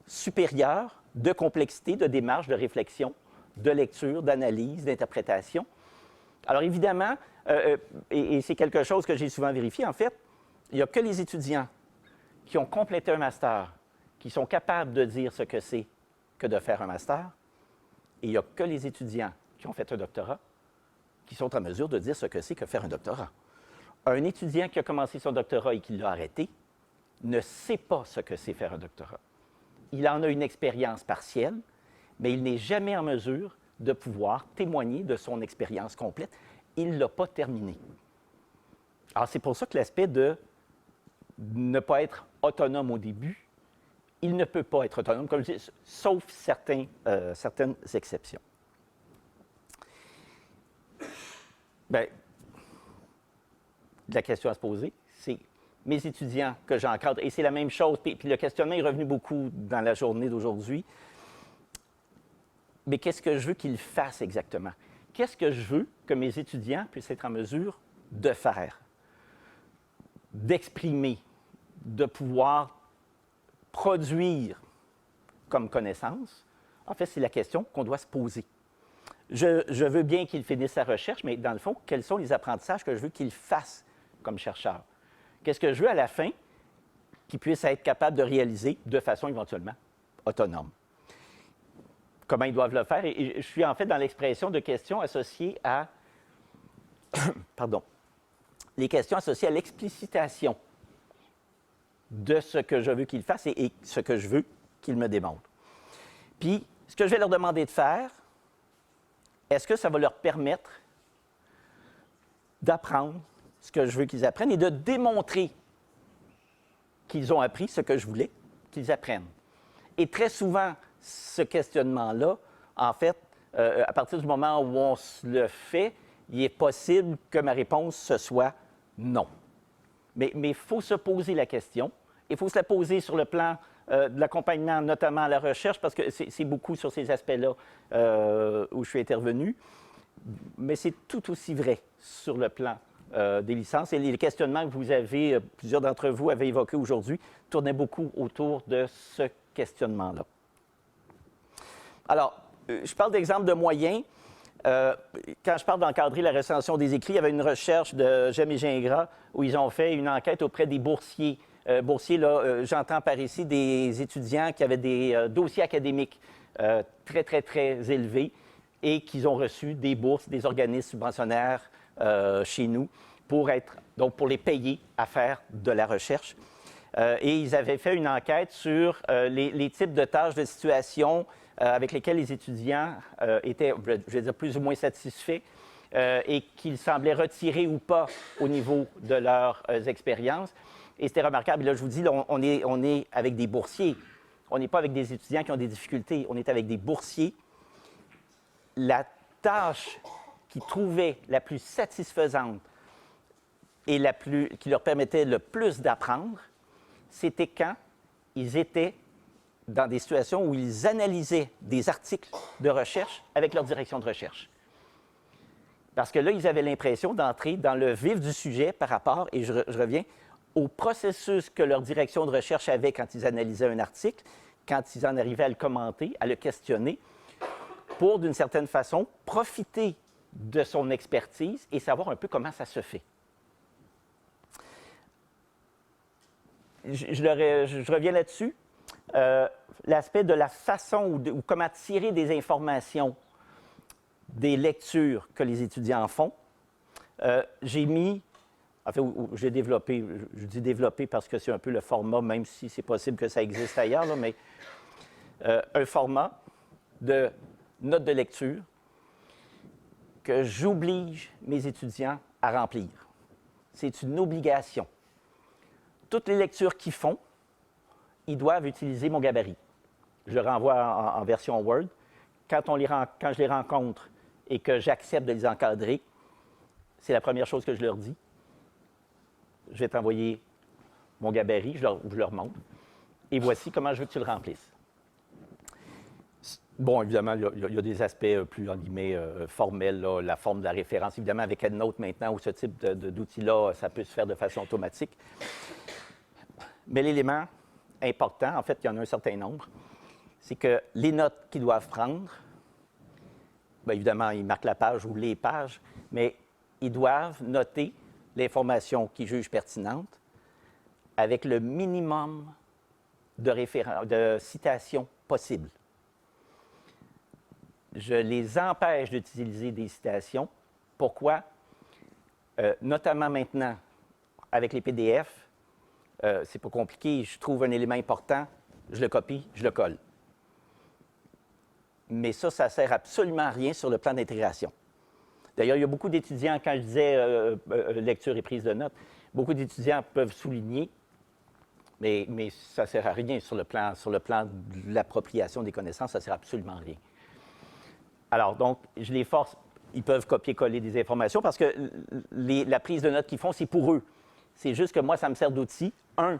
supérieur de complexité, de démarche, de réflexion, de lecture, d'analyse, d'interprétation. Alors évidemment, et c'est quelque chose que j'ai souvent vérifié, en fait, il n'y a que les étudiants qui ont complété un master qui sont capables de dire ce que c'est que de faire un master, et il n'y a que les étudiants qui ont fait un doctorat qui sont en mesure de dire ce que c'est que faire un doctorat. Un étudiant qui a commencé son doctorat et qui l'a arrêté ne sait pas ce que c'est faire un doctorat. Il en a une expérience partielle, mais il n'est jamais en mesure de pouvoir témoigner de son expérience complète. Il ne l'a pas terminée. Alors, c'est pour ça que l'aspect de ne pas être autonome au début, il ne peut pas être autonome, comme je dis, sauf certaines exceptions. Bien, la question à se poser, c'est mes étudiants que j'encadre, et c'est la même chose, puis le questionnement est revenu beaucoup dans la journée d'aujourd'hui, mais qu'est-ce que je veux qu'ils fassent exactement? Qu'est-ce que je veux que mes étudiants puissent être en mesure de faire, d'exprimer, de pouvoir produire comme connaissance? En fait, c'est la question qu'on doit se poser. Je veux bien qu'ils finissent sa recherche, mais dans le fond, quels sont les apprentissages que je veux qu'ils fassent comme chercheurs? Qu'est-ce que je veux à la fin qu'ils puissent être capables de réaliser de façon éventuellement autonome? Comment ils doivent le faire? Et je suis en fait dans l'expression de questions associées à pardon, les questions associées à l'explicitation de ce que je veux qu'ils fassent et ce que je veux qu'ils me démontrent. Puis, ce que je vais leur demander de faire, est-ce que ça va leur permettre d'apprendre ce que je veux qu'ils apprennent et de démontrer qu'ils ont appris ce que je voulais qu'ils apprennent? Et très souvent, ce questionnement-là, en fait, à partir du moment où on le fait, il est possible que ma réponse, ce soit non. Mais il faut se poser la question. Il faut se la poser sur le plan de l'accompagnement notamment à la recherche, parce que c'est beaucoup sur ces aspects-là où je suis intervenu, mais c'est tout aussi vrai sur le plan des licences. Et les questionnements que vous avez, plusieurs d'entre vous avaient évoqués aujourd'hui, tournaient beaucoup autour de ce questionnement-là. Alors, je parle d'exemples de moyens. Quand je parle d'encadrer la recension des écrits, il y avait une recherche de Gem et Gingras où ils ont fait une enquête auprès des boursiers. Boursiers, là, j'entends par ici des étudiants qui avaient des dossiers académiques très, très, très élevés et qui ont reçu des bourses des organismes subventionnaires chez nous pour les payer à faire de la recherche. Et ils avaient fait une enquête sur les types de tâches, de situations avec lesquelles les étudiants étaient, je vais dire, plus ou moins satisfaits et qu'ils semblaient retirer ou pas au niveau de leurs expériences. Et c'était remarquable. Et là, je vous dis, là, on est avec des boursiers. On n'est pas avec des étudiants qui ont des difficultés. On est avec des boursiers. La tâche qu'ils trouvaient la plus satisfaisante et qui leur permettait le plus d'apprendre, c'était quand ils étaient dans des situations où ils analysaient des articles de recherche avec leur direction de recherche. Parce que là, ils avaient l'impression d'entrer dans le vif du sujet par rapport, et je reviens, au processus que leur direction de recherche avait quand ils analysaient un article, quand ils en arrivaient à le commenter, à le questionner, pour, d'une certaine façon, profiter de son expertise et savoir un peu comment ça se fait. Je reviens là-dessus. L'aspect de la façon ou comment tirer des informations des lectures que les étudiants font. J'ai développé, je dis développé parce que c'est un peu le format, même si c'est possible que ça existe ailleurs, là, mais un format de notes de lecture que j'oblige mes étudiants à remplir. C'est une obligation. Toutes les lectures qu'ils font, ils doivent utiliser mon gabarit. Je le renvoie en version Word. Quand je les rencontre et que j'accepte de les encadrer, c'est la première chose que je leur dis. Je vais t'envoyer mon gabarit, je leur montre. Et voici comment je veux que tu le remplisses. Bon, évidemment, il y a des aspects plus, en guillemets, formels, là, la forme de la référence. Évidemment, avec EndNote maintenant, ou ce type d'outil-là, ça peut se faire de façon automatique. Mais l'élément important, en fait, il y en a un certain nombre, c'est que les notes qu'ils doivent prendre, bien évidemment, ils marquent la page ou les pages, mais ils doivent noter l'information qu'ils jugent pertinente avec le minimum de citations possibles. Je les empêche d'utiliser des citations. Pourquoi? Notamment maintenant, avec les PDF, c'est pas compliqué. Je trouve un élément important, je le copie, je le colle. Mais ça ne sert absolument à rien sur le plan d'intégration. D'ailleurs, il y a beaucoup d'étudiants, quand je disais lecture et prise de notes, beaucoup d'étudiants peuvent souligner, mais ça ne sert à rien sur le plan de l'appropriation des connaissances, ça ne sert absolument à rien. Alors, donc, je les force, ils peuvent copier-coller des informations parce que la prise de notes qu'ils font, c'est pour eux. C'est juste que moi, ça me sert d'outil. Un,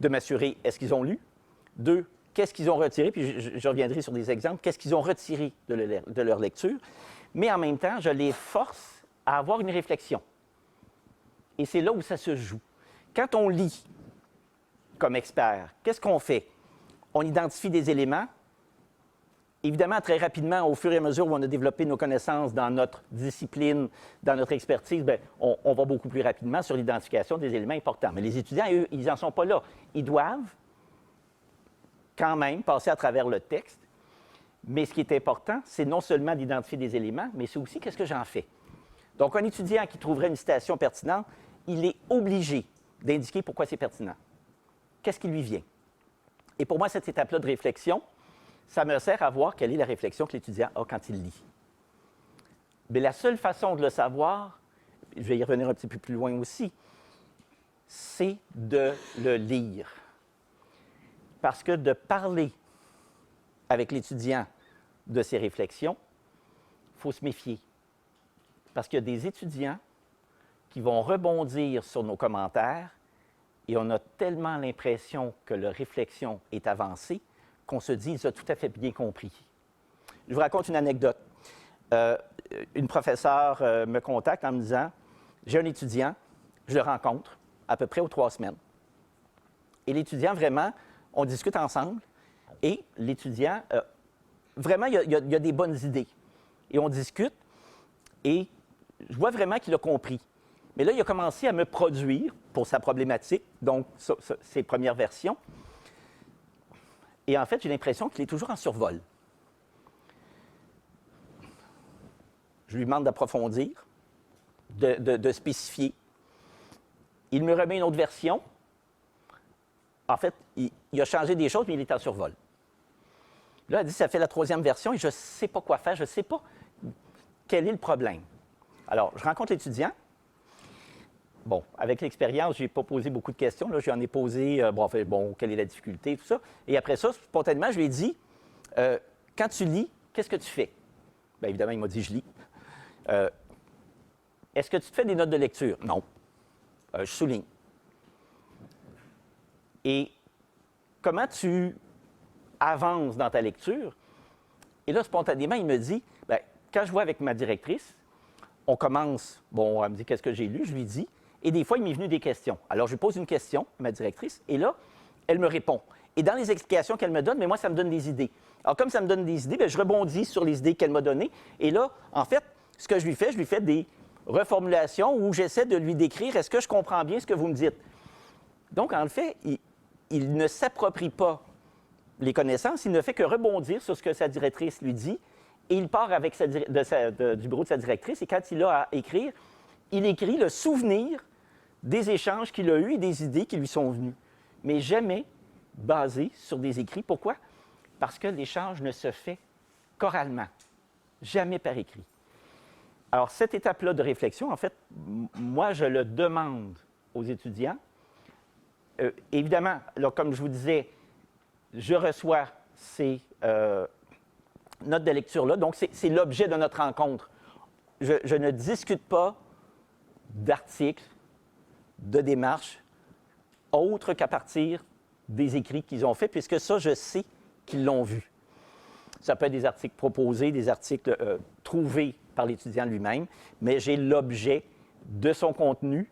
de m'assurer, est-ce qu'ils ont lu? Deux, qu'est-ce qu'ils ont retiré? Puis je reviendrai sur des exemples. Qu'est-ce qu'ils ont retiré de leur lecture? Mais en même temps, je les force à avoir une réflexion. Et c'est là où ça se joue. Quand on lit comme expert, qu'est-ce qu'on fait? On identifie des éléments. Évidemment, très rapidement, au fur et à mesure où on a développé nos connaissances dans notre discipline, dans notre expertise, bien, on va beaucoup plus rapidement sur l'identification des éléments importants. Mais les étudiants, eux, ils n'en sont pas là. Ils doivent quand même passer à travers le texte. Mais ce qui est important, c'est non seulement d'identifier des éléments, mais c'est aussi qu'est-ce que j'en fais. Donc, un étudiant qui trouverait une citation pertinente, il est obligé d'indiquer pourquoi c'est pertinent. Qu'est-ce qui lui vient? Et pour moi, cette étape-là de réflexion, ça me sert à voir quelle est la réflexion que l'étudiant a quand il lit. Mais la seule façon de le savoir, je vais y revenir un petit peu plus loin aussi, c'est de le lire. Parce que de parler avec l'étudiant de ses réflexions, il faut se méfier. Parce qu'il y a des étudiants qui vont rebondir sur nos commentaires Et on a tellement l'impression que leur réflexion est avancée qu'on se dit, ils ont tout à fait bien compris. Je vous raconte une anecdote. Une professeure me contacte en me disant, j'ai un étudiant, je le rencontre à peu près aux 3 semaines. Et l'étudiant, vraiment, on discute ensemble et l'étudiant, vraiment, il y a des bonnes idées. Et on discute et je vois vraiment qu'il a compris. Mais là, il a commencé à me produire pour sa problématique, donc ses premières versions. Et en fait, j'ai l'impression qu'il est toujours en survol. Je lui demande d'approfondir, de spécifier. Il me remet une autre version. En fait, il a changé des choses, mais il est en survol. Là, elle dit, ça fait la 3e version et je ne sais pas quoi faire, je ne sais pas quel est le problème. Alors, je rencontre l'étudiant. Bon, avec l'expérience, je n'ai pas posé beaucoup de questions. Là, j'en ai posé, quelle est la difficulté, tout ça. Et après ça, spontanément, je lui ai dit, quand tu lis, qu'est-ce que tu fais? Bien évidemment, il m'a dit, je lis. Est-ce que tu te fais des notes de lecture? Non. Je souligne. Et comment tu avances dans ta lecture? Et là, spontanément, il me dit, bien, quand je vois avec ma directrice, on commence, bon, elle me dit qu'est-ce que j'ai lu, je lui dis, et des fois, il m'est venu des questions. Alors, je lui pose une question à ma directrice, et là, elle me répond. Et dans les explications qu'elle me donne, mais moi, ça me donne des idées. Alors, comme ça me donne des idées, bien, je rebondis sur les idées qu'elle m'a données. Et là, en fait, ce que je lui fais des reformulations où j'essaie de lui décrire, est-ce que je comprends bien ce que vous me dites? Donc, en fait, il ne s'approprie pas les connaissances, il ne fait que rebondir sur ce que sa directrice lui dit, et il part avec du bureau de sa directrice, et quand il a à écrire, il écrit le souvenir des échanges qu'il a eus et des idées qui lui sont venues, mais jamais basé sur des écrits. Pourquoi? Parce que l'échange ne se fait qu'oralement, jamais par écrit. Alors, cette étape-là de réflexion, en fait, moi, je le demande aux étudiants. Évidemment, là, comme je vous disais, je reçois ces notes de lecture-là, donc c'est l'objet de notre rencontre. Je ne discute pas d'articles, de démarches, autres qu'à partir des écrits qu'ils ont faits, puisque ça, je sais qu'ils l'ont vu. Ça peut être des articles proposés, des articles trouvés par l'étudiant lui-même, mais j'ai l'objet de son contenu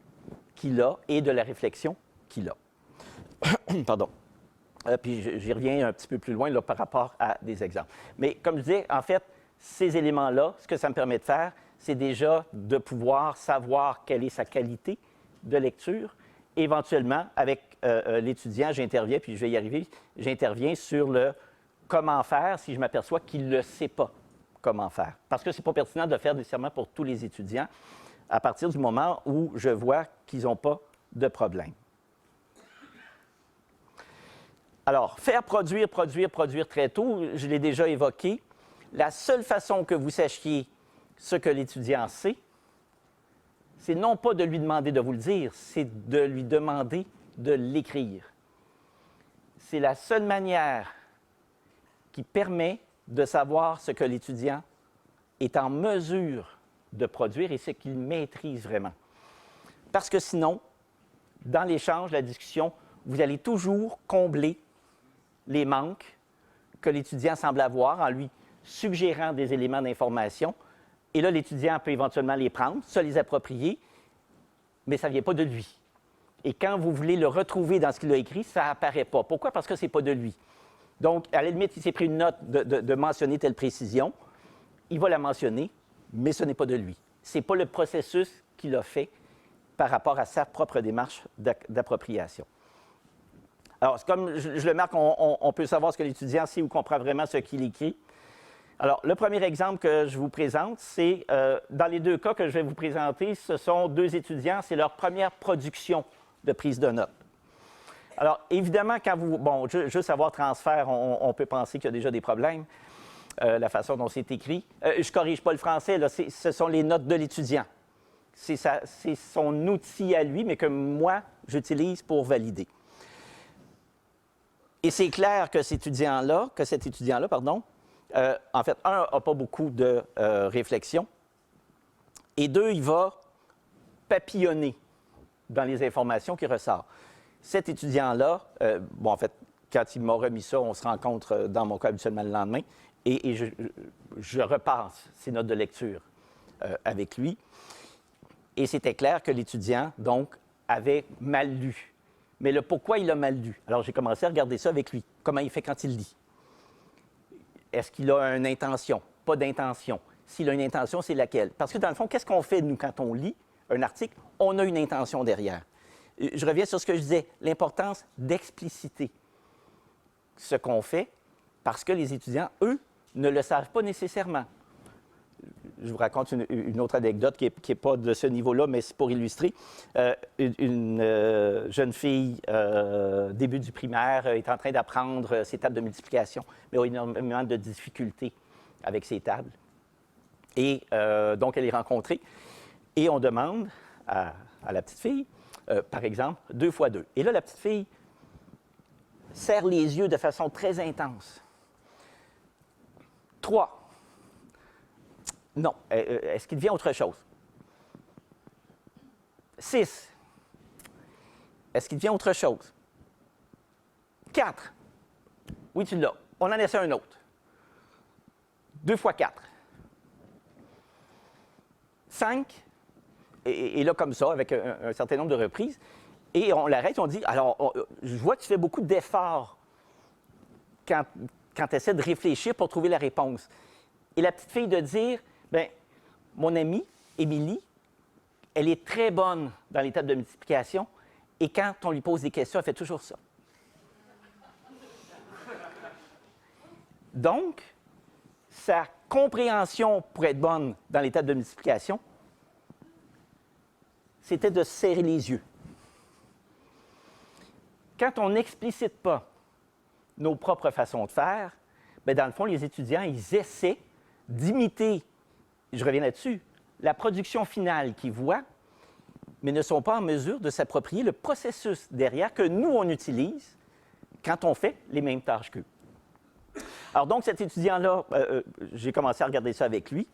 qu'il a et de la réflexion qu'il a. Pardon. Puis j'y reviens un petit peu plus loin là, par rapport à des exemples. Mais comme je disais, en fait, ces éléments-là, ce que ça me permet de faire, c'est déjà de pouvoir savoir quelle est sa qualité de lecture. Éventuellement, avec l'étudiant, j'interviens, puis je vais y arriver, j'interviens sur le comment faire si je m'aperçois qu'il ne le sait pas comment faire. Parce que ce n'est pas pertinent de le faire nécessairement pour tous les étudiants à partir du moment où je vois qu'ils n'ont pas de problème. Alors, faire produire très tôt, je l'ai déjà évoqué. La seule façon que vous sachiez ce que l'étudiant sait, c'est non pas de lui demander de vous le dire, c'est de lui demander de l'écrire. C'est la seule manière qui permet de savoir ce que l'étudiant est en mesure de produire et ce qu'il maîtrise vraiment. Parce que sinon, dans l'échange, la discussion, vous allez toujours combler les manques que l'étudiant semble avoir en lui suggérant des éléments d'information. Et là, l'étudiant peut éventuellement les prendre, se les approprier, mais ça ne vient pas de lui. Et quand vous voulez le retrouver dans ce qu'il a écrit, ça n'apparaît pas. Pourquoi? Parce que ce n'est pas de lui. Donc, à la limite, il s'est pris une note de mentionner telle précision, il va la mentionner, mais ce n'est pas de lui. Ce n'est pas le processus qu'il a fait par rapport à sa propre démarche d'appropriation. Alors, comme je le marque, on peut savoir ce que l'étudiant sait ou comprend vraiment ce qu'il écrit. Alors, le premier exemple que je vous présente, c'est dans les deux cas que je vais vous présenter, ce sont deux étudiants, c'est leur première production de prise de notes. Alors, évidemment, quand vous... Bon, juste avoir transfert, on peut penser qu'il y a déjà des problèmes, la façon dont c'est écrit. Je ne corrige pas le français, là, ce sont les notes de l'étudiant. C'est son outil à lui, mais que moi, j'utilise pour valider. Et c'est clair que cet étudiant-là, en fait, un, n'a pas beaucoup de réflexion, et deux, il va papillonner dans les informations qui ressortent. cet étudiant-là, bon, en fait, quand il m'a remis ça, on se rencontre dans mon cas habituellement le lendemain, et je repasse ses notes de lecture avec lui. Et c'était clair que l'étudiant, donc, avait mal lu. Mais le pourquoi il a mal lu. Alors, j'ai commencé à regarder ça avec lui. Comment il fait quand il lit? Est-ce qu'il a une intention? Pas d'intention. S'il a une intention, c'est laquelle? Parce que dans le fond, qu'est-ce qu'on fait, nous, quand on lit un article? On a une intention derrière. Je reviens sur ce que je disais, l'importance d'expliciter ce qu'on fait, parce que les étudiants, eux, ne le savent pas nécessairement. Je vous raconte une autre anecdote qui n'est pas de ce niveau-là, mais c'est pour illustrer. Une jeune fille, début du primaire, est en train d'apprendre ses tables de multiplication, mais a énormément de difficultés avec ses tables. Et donc, elle est rencontrée. Et on demande à la petite fille, par exemple, 2 fois 2. Et là, la petite fille serre les yeux de façon très intense. 3. Non. Est-ce qu'il devient autre chose? 6. Est-ce qu'il devient autre chose? 4. Oui, tu l'as. On en essaie un autre. 2 fois 4. 5. Et là, comme ça, avec un certain nombre de reprises. Et on l'arrête, on dit, alors, je vois que tu fais beaucoup d'efforts quand tu essaies de réfléchir pour trouver la réponse. Et la petite fille de dire, bien, mon amie, Émilie, elle est très bonne dans les tables de multiplication, et quand on lui pose des questions, elle fait toujours ça. Donc, sa compréhension pour être bonne dans les tables de multiplication, c'était de serrer les yeux. Quand on n'explicite pas nos propres façons de faire, bien, dans le fond, les étudiants, ils essaient d'imiter, je reviens là-dessus, la production finale qu'ils voient, mais ne sont pas en mesure de s'approprier le processus derrière que nous, on utilise quand on fait les mêmes tâches qu'eux. Alors donc, cet étudiant-là, j'ai commencé à regarder ça avec lui.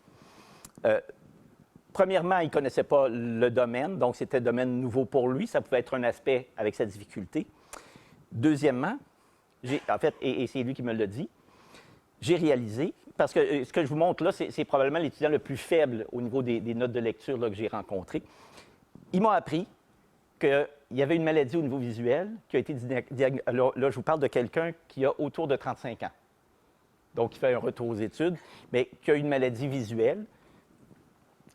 Premièrement, il ne connaissait pas le domaine, donc c'était un domaine nouveau pour lui. Ça pouvait être un aspect avec sa difficulté. Deuxièmement, en fait, et c'est lui qui me l'a dit, j'ai réalisé, parce que ce que je vous montre là, c'est probablement l'étudiant le plus faible au niveau des notes de lecture là, que j'ai rencontré. Il m'a appris qu'il y avait une maladie au niveau visuel qui a été diagnostiquée. Là, je vous parle de quelqu'un qui a autour de 35 ans. Donc, il fait un retour aux études, mais qui a une maladie visuelle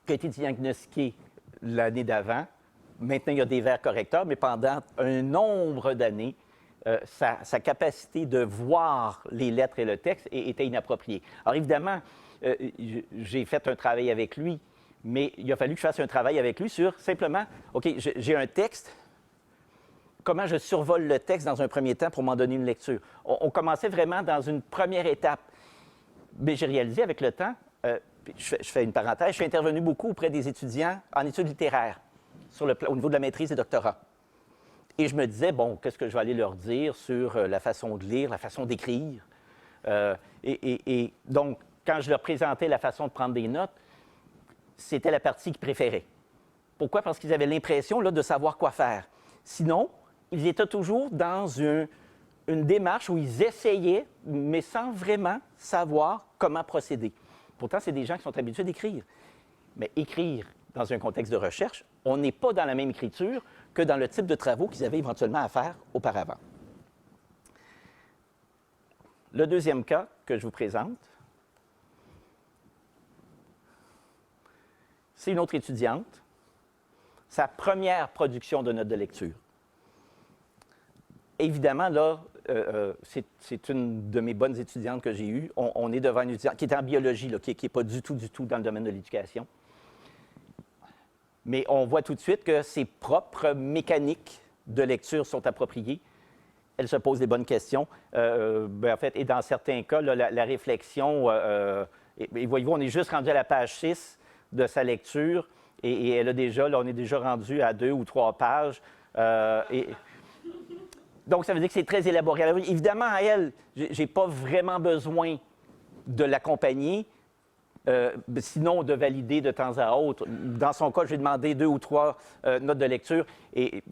qui a été diagnostiquée l'année d'avant. Maintenant, il y a des verres correcteurs, mais pendant un nombre d'années, sa capacité de voir les lettres et le texte était inappropriée. Alors, évidemment, j'ai fait un travail avec lui, mais il a fallu que je fasse un travail avec lui sur simplement, OK, j'ai un texte, comment je survole le texte dans un premier temps pour m'en donner une lecture. On commençait vraiment dans une première étape. Mais j'ai réalisé avec le temps, je fais une parenthèse, je suis intervenu beaucoup auprès des étudiants en études littéraires au niveau de la maîtrise et doctorat. Et je me disais, bon, qu'est-ce que je vais aller leur dire sur la façon de lire, la façon d'écrire. Et donc, quand je leur présentais la façon de prendre des notes, c'était la partie qu'ils préféraient. Pourquoi? Parce qu'ils avaient l'impression là, de savoir quoi faire. Sinon, ils étaient toujours dans une démarche où ils essayaient, mais sans vraiment savoir comment procéder. Pourtant, c'est des gens qui sont habitués d'écrire. Mais écrire dans un contexte de recherche, on n'est pas dans la même écriture que dans le type de travaux qu'ils avaient éventuellement à faire auparavant. Le deuxième cas que je vous présente, c'est une autre étudiante, sa première production de notes de lecture. Évidemment, là, c'est une de mes bonnes étudiantes que j'ai eues. On est devant une étudiante qui est en biologie, là, qui n'est pas du tout dans le domaine de l'éducation. Mais on voit tout de suite que ses propres mécaniques de lecture sont appropriées. Elle se pose des bonnes questions. En fait, et dans certains cas, là, la réflexion, et voyez-vous, on est juste rendu à la page 6 de sa lecture, et elle a déjà, là, on est déjà rendu à 2 ou 3 pages. Donc, ça veut dire que c'est très élaboré. Alors, évidemment, à elle, je n'ai pas vraiment besoin de l'accompagner, sinon de valider de temps à autre. Dans son cas, je lui ai demandé 2 ou 3 notes de lecture. Et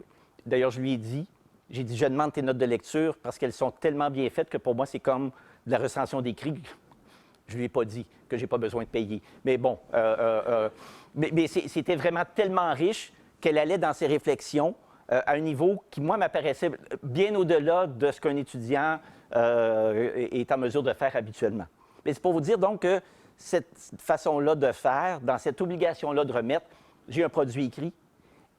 d'ailleurs, je lui ai dit J'ai dit, je demande tes notes de lecture parce qu'elles sont tellement bien faites que pour moi, c'est comme de la recension d'écrit. Je ne lui ai pas dit que je n'ai pas besoin de payer. Mais bon, mais c'était vraiment tellement riche qu'elle allait dans ses réflexions à un niveau qui, moi, m'apparaissait bien au-delà de ce qu'un étudiant est en mesure de faire habituellement. Mais c'est pour vous dire donc que cette façon-là de faire, dans cette obligation-là de remettre, j'ai un produit écrit.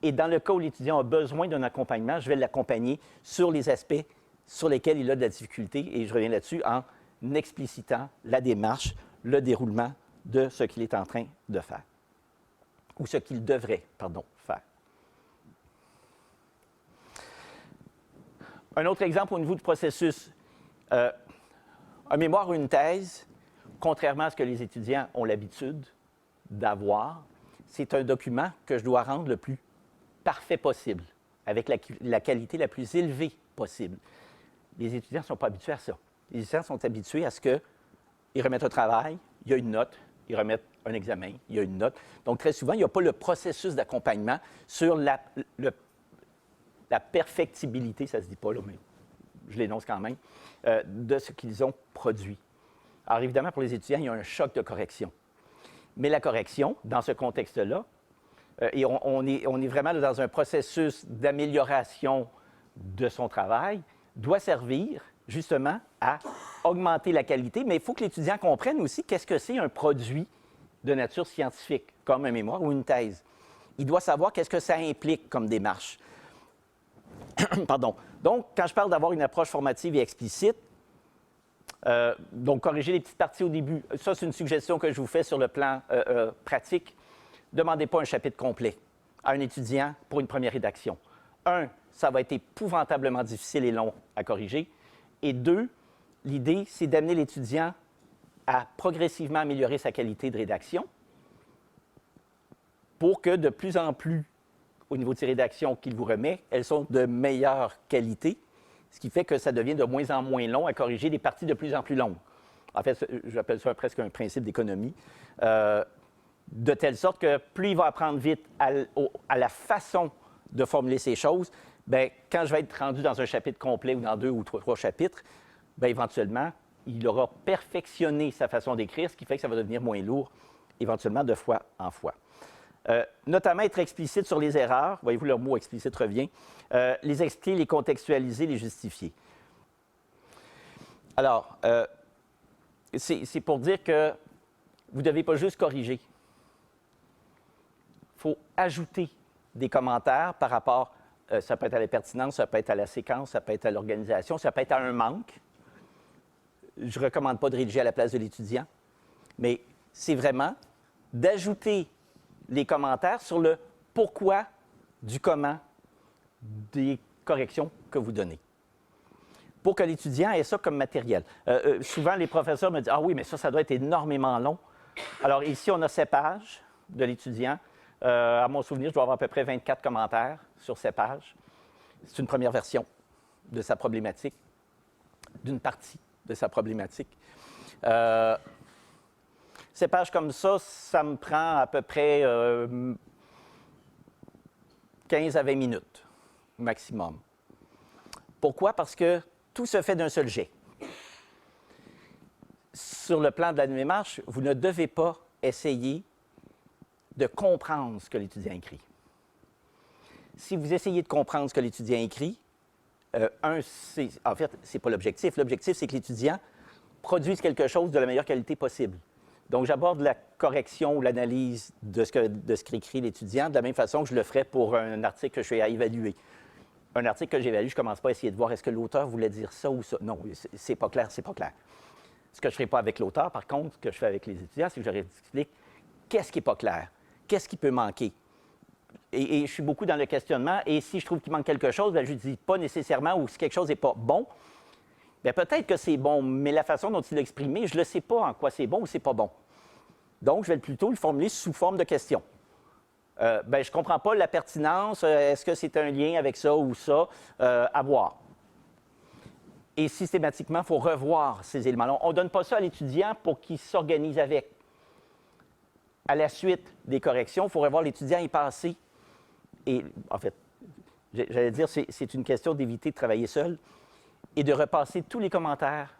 Et dans le cas où l'étudiant a besoin d'un accompagnement, je vais l'accompagner sur les aspects sur lesquels il a de la difficulté. Et je reviens là-dessus en explicitant la démarche, le déroulement de ce qu'il est en train de faire. Ou ce qu'il devrait, faire. Un autre exemple au niveau du processus. Un mémoire ou une thèse, contrairement à ce que les étudiants ont l'habitude d'avoir, c'est un document que je dois rendre le plus parfait possible, avec la qualité la plus élevée possible. Les étudiants ne sont pas habitués à ça. Les étudiants sont habitués à ce qu'ils remettent un travail, il y a une note, ils remettent un examen, il y a une note. Donc, très souvent, il n'y a pas le processus d'accompagnement sur la perfectibilité, ça ne se dit pas là, mais je l'énonce quand même, de ce qu'ils ont produit. Alors, évidemment, pour les étudiants, il y a un choc de correction. Mais la correction, dans ce contexte-là, et on est vraiment dans un processus d'amélioration de son travail, doit servir justement à augmenter la qualité, mais il faut que l'étudiant comprenne aussi qu'est-ce que c'est un produit de nature scientifique, comme un mémoire ou une thèse. Il doit savoir qu'est-ce que ça implique comme démarche. Pardon. Donc, quand je parle d'avoir une approche formative et explicite, donc corriger les petites parties au début, ça c'est une suggestion que je vous fais sur le plan pratique. Ne demandez pas un chapitre complet à un étudiant pour une première rédaction. Un, ça va être épouvantablement difficile et long à corriger. Et deux, l'idée, c'est d'amener l'étudiant à progressivement améliorer sa qualité de rédaction pour que de plus en plus, au niveau de ces rédactions qu'il vous remet, elles sont de meilleure qualité, ce qui fait que ça devient de moins en moins long à corriger des parties de plus en plus longues. En fait, j'appelle ça presque un principe d'économie, de telle sorte que plus il va apprendre vite à la façon de formuler ces choses, bien, quand je vais être rendu dans un chapitre complet ou dans 2 ou 3 chapitres, bien, éventuellement, il aura perfectionné sa façon d'écrire, ce qui fait que ça va devenir moins lourd, éventuellement de fois en fois. Notamment être explicite sur les erreurs. Voyez-vous, le mot explicite revient. Les expliquer, les contextualiser, les justifier. Alors, c'est pour dire que vous ne devez pas juste corriger. Il faut ajouter des commentaires par rapport, ça peut être à la pertinence, ça peut être à la séquence, ça peut être à l'organisation, ça peut être à un manque. Je ne recommande pas de rédiger à la place de l'étudiant, mais c'est vraiment d'ajouter les commentaires sur le pourquoi du comment des corrections que vous donnez, pour que l'étudiant ait ça comme matériel. Souvent, les professeurs me disent « Ah oui, mais ça doit être énormément long. » Alors ici, on a 7 pages de l'étudiant. À mon souvenir, je dois avoir à peu près 24 commentaires sur ces pages. C'est une première version de sa problématique, d'une partie de sa problématique. Ces pages comme ça me prend à peu près 15 à 20 minutes maximum. Pourquoi? Parce que tout se fait d'un seul jet. Sur le plan de la démarche, vous ne devez pas essayer de comprendre ce que l'étudiant écrit. Si vous essayez de comprendre ce que l'étudiant écrit, en fait, ce n'est pas l'objectif. L'objectif, c'est que l'étudiant produise quelque chose de la meilleure qualité possible. Donc, j'aborde la correction ou l'analyse de ce qu'écrit l'étudiant de la même façon que je le ferais pour un article que je suis à évaluer. Un article que j'évalue, je ne commence pas à essayer de voir est-ce que l'auteur voulait dire ça ou ça. Non, c'est pas clair, c'est pas clair. Ce que je ne ferai pas avec l'auteur, par contre, ce que je fais avec les étudiants, c'est que je leur explique qu'est-ce qui n'est pas clair, qu'est-ce qui peut manquer. Et je suis beaucoup dans le questionnement, et si je trouve qu'il manque quelque chose, bien, je ne dis pas nécessairement, ou si quelque chose n'est pas bon, bien, peut-être que c'est bon, mais la façon dont il l'a exprimé, je ne le sais pas en quoi c'est bon ou c'est pas bon. Donc, je vais plutôt le formuler sous forme de question. Je ne comprends pas la pertinence, est-ce que c'est un lien avec ça ou ça, à voir. Et systématiquement, il faut revoir ces éléments-là. On ne donne pas ça à l'étudiant pour qu'il s'organise avec. À la suite des corrections, il faut revoir l'étudiant y passer. Et en fait, J'allais dire, c'est une question d'éviter de travailler seul et de repasser tous les commentaires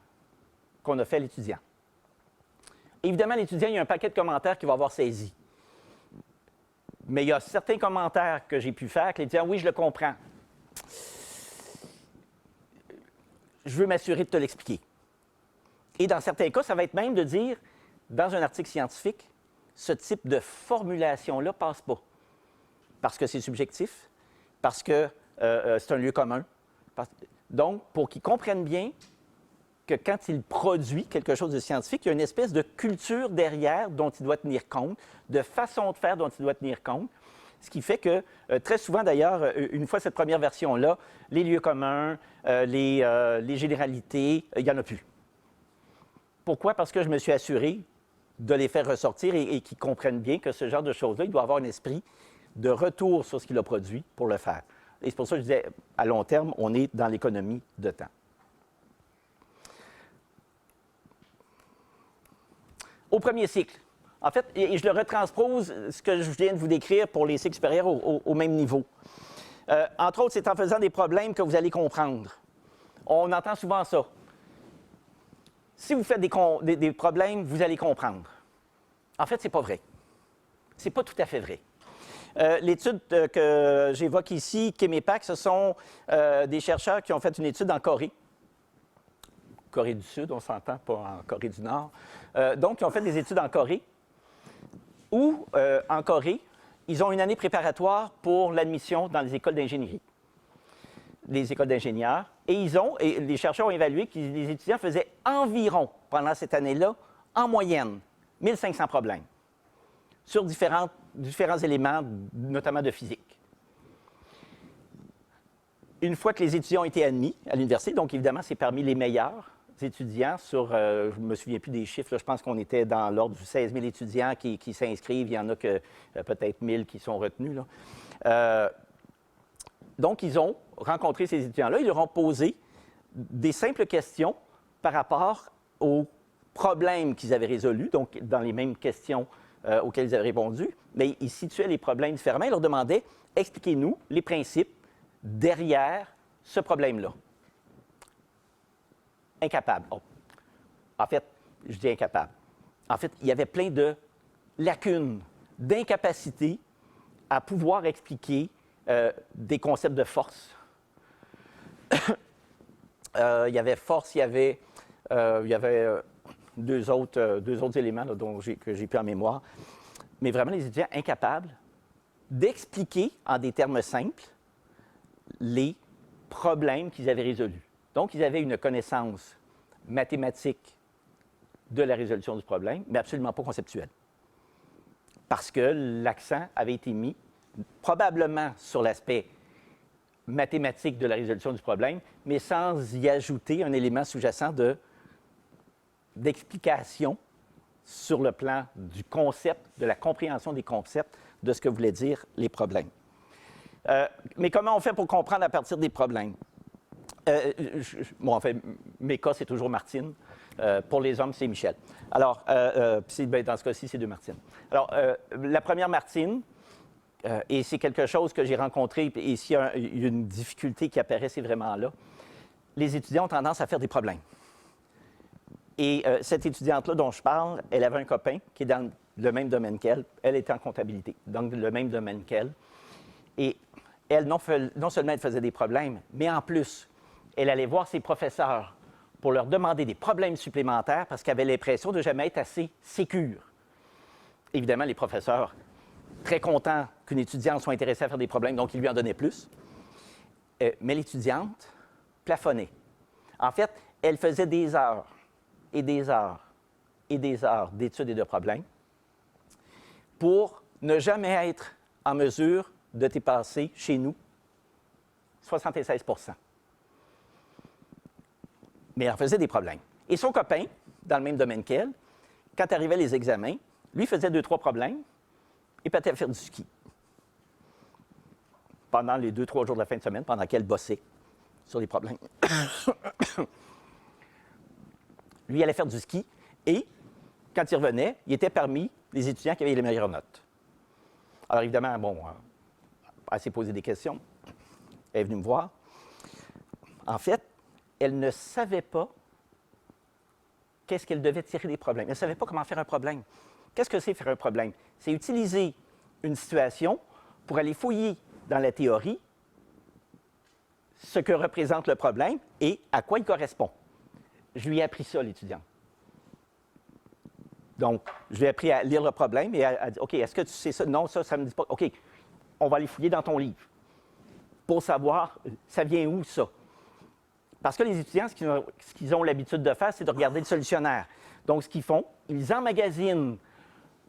qu'on a fait à l'étudiant. Évidemment, l'étudiant, il y a un paquet de commentaires qu'il va avoir saisi. Mais il y a certains commentaires que j'ai pu faire que l'étudiant, oui, je le comprends. Je veux m'assurer de te l'expliquer. Et dans certains cas, ça va être même de dire, dans un article scientifique, ce type de formulation-là ne passe pas. Parce que c'est subjectif, parce que c'est un lieu commun. Donc, pour qu'ils comprennent bien que quand il produit quelque chose de scientifique, il y a une espèce de culture derrière dont il doit tenir compte, de façon de faire dont il doit tenir compte. Ce qui fait que, très souvent d'ailleurs, une fois cette première version-là, les lieux communs, les généralités, il n'y en a plus. Pourquoi? Parce que je me suis assuré de les faire ressortir et qu'ils comprennent bien que ce genre de choses-là, il doit avoir un esprit de retour sur ce qu'il a produit pour le faire. Et c'est pour ça que je disais, à long terme, on est dans l'économie de temps. Au premier cycle, en fait, et je le retranspose, ce que je viens de vous décrire pour les cycles supérieurs au même niveau. Entre autres, c'est en faisant des problèmes que vous allez comprendre. On entend souvent ça. Si vous faites des problèmes, vous allez comprendre. En fait, ce n'est pas vrai. Ce n'est pas tout à fait vrai. L'étude que j'évoque ici, Kemepak, ce sont des chercheurs qui ont fait une étude en Corée. Corée du Sud, on s'entend, pas en Corée du Nord. Donc, ils ont fait des études en Corée, où, en Corée, ils ont une année préparatoire pour l'admission dans les écoles d'ingénierie, les écoles d'ingénieurs. Et les chercheurs ont évalué que les étudiants faisaient environ, pendant cette année-là, en moyenne, 1500 problèmes sur différents éléments, notamment de physique. Une fois que les étudiants ont été admis à l'université, donc évidemment, c'est parmi les meilleurs étudiants sur, je ne me souviens plus des chiffres, là, je pense qu'on était dans l'ordre de 16 000 étudiants qui s'inscrivent, il y en a que peut-être 1000 qui sont retenus. Là. Donc, ils ont rencontré ces étudiants-là, ils leur ont posé des simples questions par rapport aux problèmes qu'ils avaient résolus, donc dans les mêmes questions auxquelles ils avaient répondu, mais ils situaient les problèmes différemment. Ils leur demandaient, expliquez-nous les principes derrière ce problème-là. Incapable. Oh. En fait, je dis incapable. En fait, il y avait plein de lacunes, d'incapacité à pouvoir expliquer des concepts de force. Il y avait force, il y avait deux autres éléments là, que j'ai plus en mémoire. Mais vraiment, les étudiants incapables d'expliquer en des termes simples les problèmes qu'ils avaient résolus. Donc, ils avaient une connaissance mathématique de la résolution du problème, mais absolument pas conceptuelle. Parce que l'accent avait été mis probablement sur l'aspect mathématique de la résolution du problème, mais sans y ajouter un élément sous-jacent d'explication sur le plan du concept, de la compréhension des concepts de ce que voulaient dire les problèmes. Mais comment on fait pour comprendre à partir des problèmes? En fait, mes cas, c'est toujours Martine. Pour les hommes, c'est Michel. Alors, dans ce cas-ci, c'est deux Martines. Alors, la première Martine, et c'est quelque chose que j'ai rencontré, et s'il y a une difficulté qui apparaît, c'est vraiment là. Les étudiants ont tendance à faire des problèmes. Et cette étudiante-là dont je parle, elle avait un copain qui est dans le même domaine qu'elle. Elle était en comptabilité, donc le même domaine qu'elle. Et elle, non seulement elle faisait des problèmes, mais en plus, elle allait voir ses professeurs pour leur demander des problèmes supplémentaires parce qu'elle avait l'impression de jamais être assez sécure. Évidemment, les professeurs, très contents qu'une étudiante soit intéressée à faire des problèmes, donc ils lui en donnaient plus. Mais l'étudiante plafonnait. En fait, elle faisait des heures et des heures et des heures d'études et de problèmes pour ne jamais être en mesure de dépasser, chez nous, 76 %. Mais elle faisait des problèmes. Et son copain, dans le même domaine qu'elle, quand arrivaient les examens, lui faisait 2-3 problèmes et partait faire du ski. Pendant les 2-3 jours de la fin de semaine, pendant qu'elle bossait sur les problèmes. Lui allait faire du ski et, quand il revenait, il était parmi les étudiants qui avaient les meilleures notes. Alors évidemment, elle s'est posé des questions. Elle est venue me voir. En fait, elle ne savait pas qu'est-ce qu'elle devait tirer des problèmes. Elle ne savait pas comment faire un problème. Qu'est-ce que c'est faire un problème? C'est utiliser une situation pour aller fouiller dans la théorie ce que représente le problème et à quoi il correspond. Je lui ai appris ça, l'étudiant. Donc, je lui ai appris à lire le problème et à dire, OK, est-ce que tu sais ça? Non, ça ne me dit pas. OK, on va aller fouiller dans ton livre pour savoir, ça vient où, ça? Parce que les étudiants, ce qu'ils ont l'habitude de faire, c'est de regarder le solutionnaire. Donc, ce qu'ils font, ils emmagasinent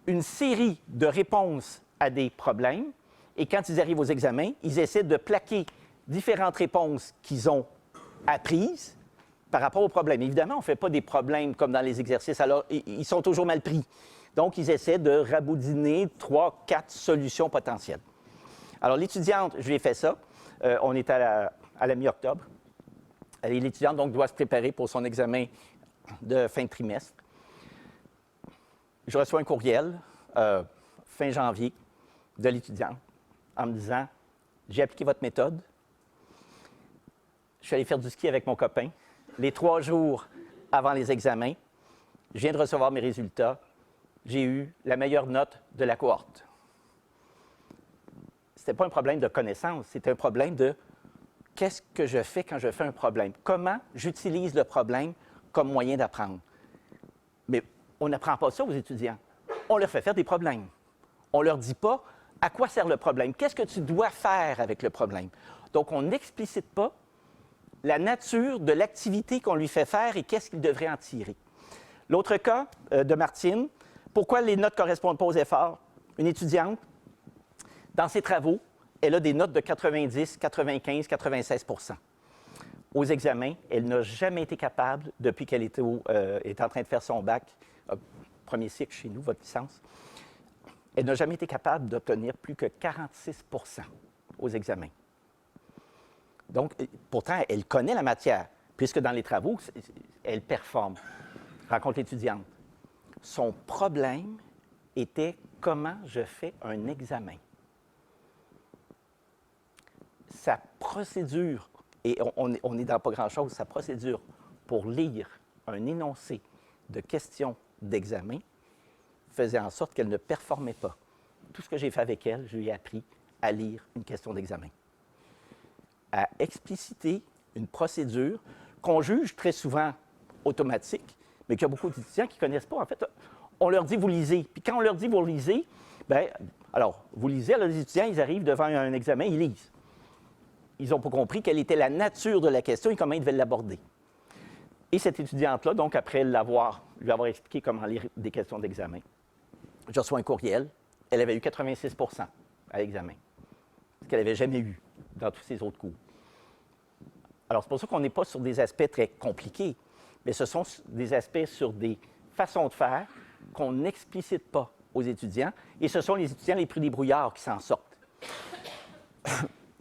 une série de réponses à des problèmes et quand ils arrivent aux examens, ils essaient de plaquer différentes réponses qu'ils ont apprises par rapport aux problèmes. Évidemment, on ne fait pas des problèmes comme dans les exercices, alors ils sont toujours mal pris. Donc, ils essaient de raboudiner 3, 4 solutions potentielles. Alors, l'étudiante, je lui ai fait ça. On est à la mi-octobre. L'étudiante, donc, doit se préparer pour son examen de fin de trimestre. Je reçois un courriel, fin janvier, de l'étudiante, en me disant « J'ai appliqué votre méthode. Je suis allé faire du ski avec mon copain. Les 3 jours avant les examens, je viens de recevoir mes résultats. J'ai eu la meilleure note de la cohorte. » Ce n'était pas un problème de connaissance, c'était un problème de qu'est-ce que je fais quand je fais un problème? Comment j'utilise le problème comme moyen d'apprendre? Mais on n'apprend pas ça aux étudiants. On leur fait faire des problèmes. On ne leur dit pas à quoi sert le problème, qu'est-ce que tu dois faire avec le problème. Donc, on n'explicite pas la nature de l'activité qu'on lui fait faire et qu'est-ce qu'il devrait en tirer. L'autre cas de Martine, pourquoi les notes ne correspondent pas aux efforts? Une étudiante, dans ses travaux, elle a des notes de 90, 95, 96 %. Aux examens, elle n'a jamais été capable, depuis qu'elle est en train de faire son bac, premier cycle chez nous, votre licence, elle n'a jamais été capable d'obtenir plus que 46 % aux examens. Donc, pourtant, elle connaît la matière, puisque dans les travaux, elle performe. Rencontre l'étudiante. Son problème était comment je fais un examen. Sa procédure, et on est dans pas grand-chose, sa procédure pour lire un énoncé de questions d'examen faisait en sorte qu'elle ne performait pas. Tout ce que j'ai fait avec elle, je lui ai appris à lire une question d'examen, à expliciter une procédure qu'on juge très souvent automatique, mais qu'il y a beaucoup d'étudiants qui ne connaissent pas. En fait, on leur dit « vous lisez ». Puis quand on leur dit « vous lisez », bien, alors, vous lisez, alors les étudiants, ils arrivent devant un examen, ils lisent. Ils n'ont pas compris quelle était la nature de la question et comment ils devaient l'aborder. Et cette étudiante-là, donc, après lui avoir expliqué comment lire des questions d'examen, je reçois un courriel. Elle avait eu 86 % à l'examen, ce qu'elle n'avait jamais eu dans tous ses autres cours. Alors, c'est pour ça qu'on n'est pas sur des aspects très compliqués, mais ce sont des aspects sur des façons de faire qu'on n'explicite pas aux étudiants, et ce sont les étudiants les plus débrouillards qui s'en sortent.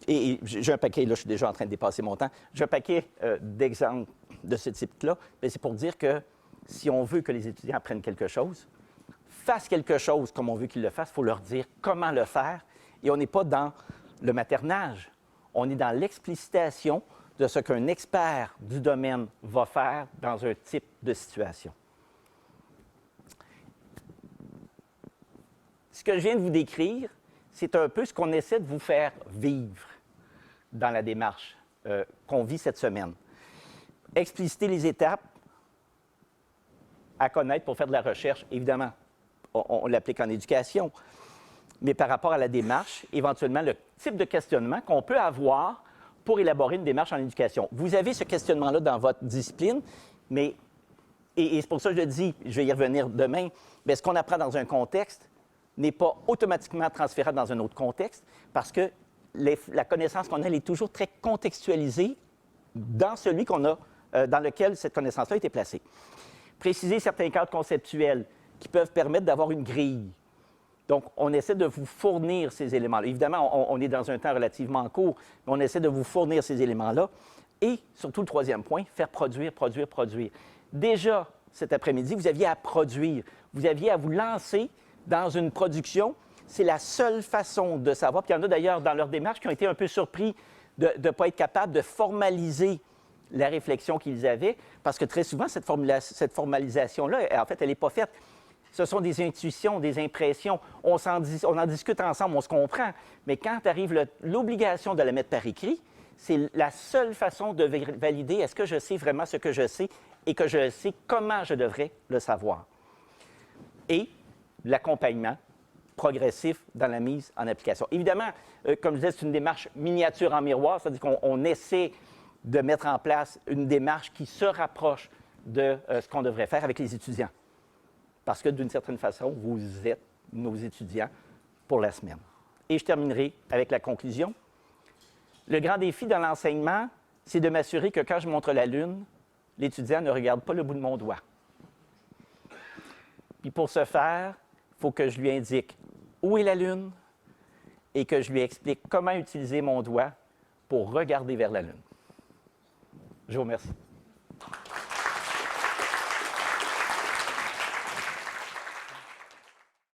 Et j'ai un paquet, là, je suis déjà en train de dépasser mon temps, j'ai un paquet d'exemples de ce type-là, mais c'est pour dire que si on veut que les étudiants apprennent quelque chose, fassent quelque chose comme on veut qu'ils le fassent, il faut leur dire comment le faire, et on n'est pas dans le maternage, on est dans l'explicitation de ce qu'un expert du domaine va faire dans un type de situation. Ce que je viens de vous décrire, c'est un peu ce qu'on essaie de vous faire vivre dans la démarche qu'on vit cette semaine. Expliciter les étapes à connaître pour faire de la recherche, évidemment, on l'applique en éducation, mais par rapport à la démarche, éventuellement, le type de questionnement qu'on peut avoir pour élaborer une démarche en éducation. Vous avez ce questionnement-là dans votre discipline, mais, et c'est pour ça que je dis, je vais y revenir demain, mais ce qu'on apprend dans un contexte n'est pas automatiquement transférable dans un autre contexte, parce que la connaissance qu'on a, elle est toujours très contextualisée dans celui qu'on a, dans lequel cette connaissance-là a été placée. Préciser certains cadres conceptuels qui peuvent permettre d'avoir une grille. Donc, on essaie de vous fournir ces éléments-là. Évidemment, on est dans un temps relativement court, mais on essaie de vous fournir ces éléments-là. Et surtout, le troisième point, faire produire, produire, produire. Déjà, cet après-midi, vous aviez à produire. Vous aviez à vous lancer dans une production. C'est la seule façon de savoir. Puis il y en a d'ailleurs dans leur démarche qui ont été un peu surpris de ne pas être capable de formaliser la réflexion qu'ils avaient, parce que très souvent, cette formalisation-là, en fait, elle n'est pas faite. Ce sont des intuitions, des impressions. On en discute ensemble, on se comprend. Mais quand arrive l'obligation de la mettre par écrit, c'est la seule façon de valider est-ce que je sais vraiment ce que je sais et que je sais comment je devrais le savoir. Et l'accompagnement progressif dans la mise en application. Évidemment, comme je disais, c'est une démarche miniature en miroir, c'est-à-dire qu'on essaie de mettre en place une démarche qui se rapproche de ce qu'on devrait faire avec les étudiants. Parce que d'une certaine façon, vous êtes nos étudiants pour la semaine. Et je terminerai avec la conclusion. Le grand défi dans l'enseignement, c'est de m'assurer que quand je montre la Lune, l'étudiant ne regarde pas le bout de mon doigt. Puis pour ce faire, il faut que je lui indique où est la Lune et que je lui explique comment utiliser mon doigt pour regarder vers la Lune. Je vous remercie.